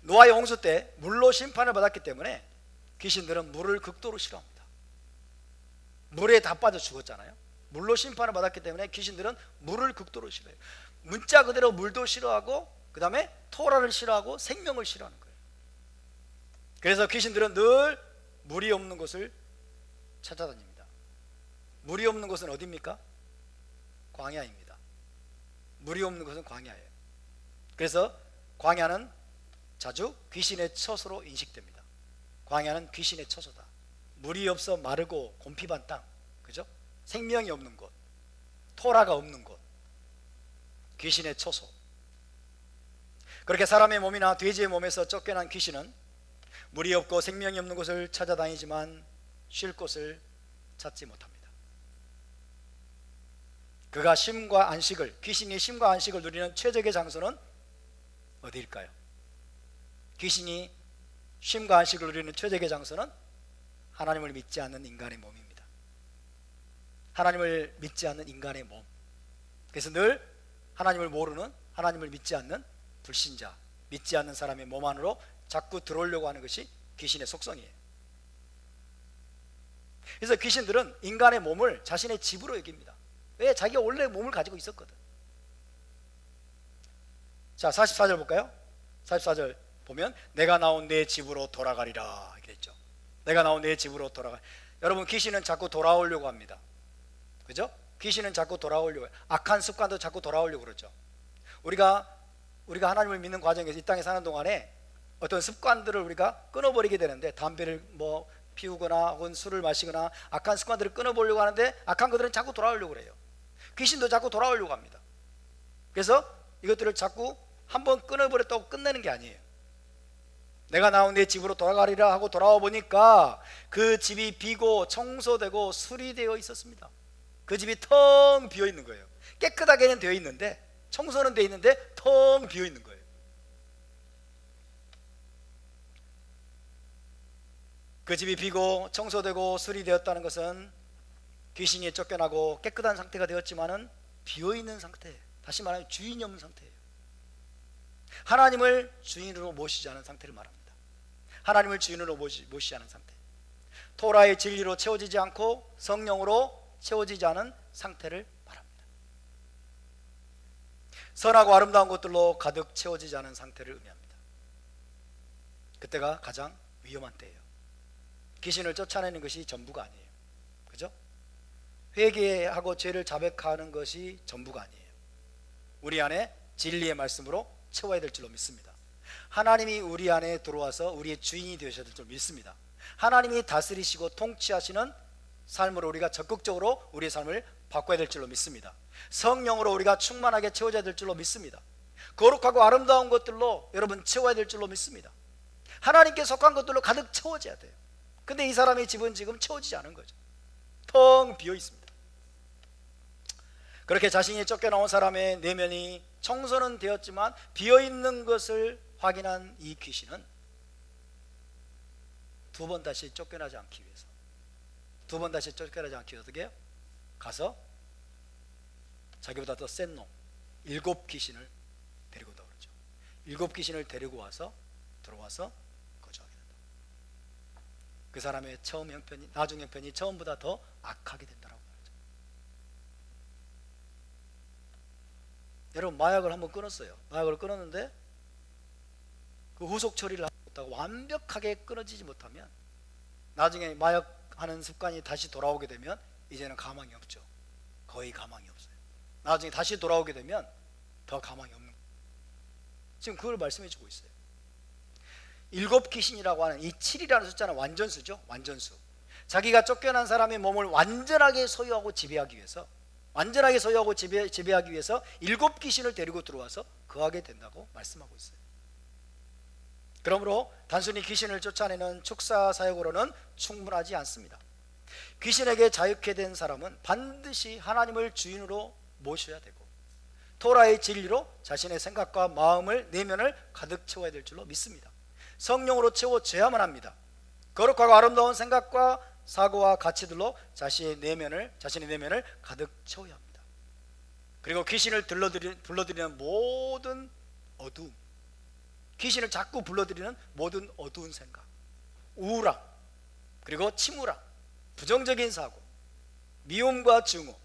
노아의 홍수 때 물로 심판을 받았기 때문에 귀신들은 물을 극도로 싫어합니다. 물에 다 빠져 죽었잖아요. 물로 심판을 받았기 때문에 귀신들은 물을 극도로 싫어해요. 문자 그대로 물도 싫어하고 그 다음에 토라를 싫어하고 생명을 싫어하는 거예요. 그래서 귀신들은 늘 물이 없는 곳을 찾아다닙니다. 물이 없는 곳은 어디입니까? 광야입니다. 물이 없는 곳은 광야예요. 그래서 광야는 자주 귀신의 처소로 인식됩니다. 광야는 귀신의 처소다. 물이 없어 마르고 곰핍한 땅, 그죠? 생명이 없는 곳, 토라가 없는 곳, 귀신의 처소. 그렇게 사람의 몸이나 돼지의 몸에서 쫓겨난 귀신은 물이 없고 생명이 없는 곳을 찾아다니지만 쉴 곳을 찾지 못합니다. 그가 쉼과 안식을, 귀신이 쉼과 안식을 누리는 최적의 장소는 어디일까요? 귀신이 쉼과 안식을 누리는 최적의 장소는 하나님을 믿지 않는 인간의 몸입니다. 하나님을 믿지 않는 인간의 몸. 그래서 늘 하나님을 모르는, 하나님을 믿지 않는 불신자, 믿지 않는 사람의 몸 안으로 자꾸 들어오려고 하는 것이 귀신의 속성이에요. 그래서 귀신들은 인간의 몸을 자신의 집으로 여깁니다. 왜? 자기가 원래 몸을 가지고 있었거든. 자, 44절 볼까요? 44절 보면 내가 나온 내 집으로 돌아가리라 그랬죠. 내가 나온 내 집으로 돌아가. 여러분, 귀신은 자꾸 돌아오려고 합니다. 그죠? 귀신은 자꾸 돌아오려고 해요. 악한 습관도 자꾸 돌아오려고 그러죠. 우리가 하나님을 믿는 과정에서 이 땅에 사는 동안에 어떤 습관들을 우리가 끊어버리게 되는데, 담배를 뭐 피우거나 혹은 술을 마시거나 악한 습관들을 끊어보려고 하는데 악한 것들은 자꾸 돌아오려고 그래요. 귀신도 자꾸 돌아오려고 합니다. 그래서 이것들을 자꾸 한번 끊어버렸다고 끝내는 게 아니에요. 내가 나온 내 집으로 돌아가리라 하고 돌아와 보니까 그 집이 비고 청소되고 수리되어 있었습니다. 그 집이 텅 비어 있는 거예요. 깨끗하게는 되어 있는데, 청소는 되어 있는데 텅 비어 있는 거예요. 그 집이 비고 청소되고 수리되었다는 것은 귀신이 쫓겨나고 깨끗한 상태가 되었지만은 비어 있는 상태, 다시 말하면 주인이 없는 상태예요. 하나님을 주인으로 모시지 않은 상태를 말합니다. 하나님을 주인으로 모시지 않은 상태, 토라의 진리로 채워지지 않고 성령으로 채워지지 않은 상태를 말합니다. 선하고 아름다운 것들로 가득 채워지지 않은 상태를 의미합니다. 그때가 가장 위험한 때예요. 귀신을 쫓아내는 것이 전부가 아니에요. 그죠? 회개하고 죄를 자백하는 것이 전부가 아니에요. 우리 안에 진리의 말씀으로 채워야 될 줄로 믿습니다. 하나님이 우리 안에 들어와서 우리의 주인이 되셔야 될 줄로 믿습니다. 하나님이 다스리시고 통치하시는 삶으로 우리가 적극적으로 우리의 삶을 바꿔야 될 줄로 믿습니다. 성령으로 우리가 충만하게 채워져야 될 줄로 믿습니다. 거룩하고 아름다운 것들로 여러분 채워야 될 줄로 믿습니다. 하나님께 속한 것들로 가득 채워져야 돼요. 근데 이 사람의 집은 지금 채워지지 않은 거죠. 텅 비어 있습니다. 그렇게 자신이 쫓겨나온 사람의 내면이 청소는 되었지만 비어 있는 것을 확인한 이 귀신은 두 번 다시 쫓겨나지 않기 위해서, 어떻게 해요? 가서 자기보다 더 센 놈 7 귀신을 데리고 오다 그러죠. 7 귀신을 데리고 와서 들어와서 거주하게 된다. 그 사람의 처음 형편이, 나중 형편이 처음보다 더 악하게 된다라고 말하죠. 여러분, 마약을 한번 끊었어요. 마약을 끊었는데 그 후속 처리를 하고 완벽하게 끊어지지 못하면 나중에 마약하는 습관이 다시 돌아오게 되면 이제는 가망이 없죠. 거의 가망이 없어요. 나중에 다시 돌아오게 되면 더 가망이 없는 거예요. 지금 그걸 말씀해 주고 있어요. 7 귀신이라고 하는 이 7이라는 숫자는 완전수죠. 완전수. 자기가 쫓겨난 사람의 몸을 완전하게 소유하고 지배하기 위해서, 7 귀신을 데리고 들어와서 거하게 된다고 말씀하고 있어요. 그러므로 단순히 귀신을 쫓아내는 축사 사역으로는 충분하지 않습니다. 귀신에게 자유케 된 사람은 반드시 하나님을 주인으로 모셔야 되고, 토라의 진리로 자신의 생각과 마음을, 내면을 가득 채워야 될 줄로 믿습니다. 성령으로 채워져야만 합니다. 거룩하고 아름다운 생각과 사고와 가치들로 자신의 내면을 가득 채워야 합니다. 그리고 귀신을 불러들이는 모든 어두움, 귀신을 자꾸 불러들이는 모든 어두운 생각, 우울함, 그리고 침울함, 부정적인 사고, 미움과 증오,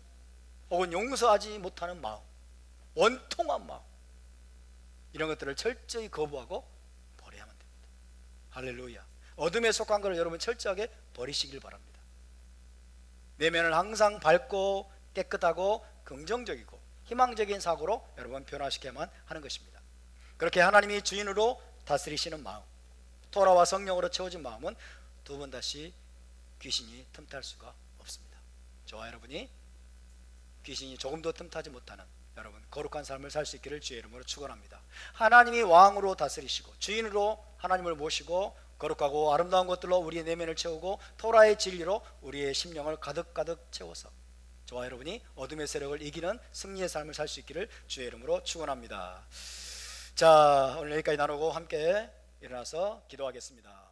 혹은 용서하지 못하는 마음, 원통한 마음, 이런 것들을 철저히 거부하고 버려야만 됩니다. 할렐루야. 어둠에 속한 것을 여러분 철저하게 버리시길 바랍니다. 내면을 항상 밝고 깨끗하고 긍정적이고 희망적인 사고로 여러분 변화시켜야만 하는 것입니다. 그렇게 하나님이 주인으로 다스리시는 마음, 토라와 성령으로 채워진 마음은 두 번 다시 귀신이 틈탈 수가 없습니다. 저와 여러분이 귀신이 조금도 틈타지 못하는 여러분 거룩한 삶을 살 수 있기를 주의 이름으로 축원합니다. 하나님이 왕으로 다스리시고 주인으로 하나님을 모시고 거룩하고 아름다운 것들로 우리의 내면을 채우고 토라의 진리로 우리의 심령을 가득가득 채워서 저와 여러분이 어둠의 세력을 이기는 승리의 삶을 살 수 있기를 주의 이름으로 축원합니다. 자, 오늘 여기까지 나누고 함께 일어나서 기도하겠습니다.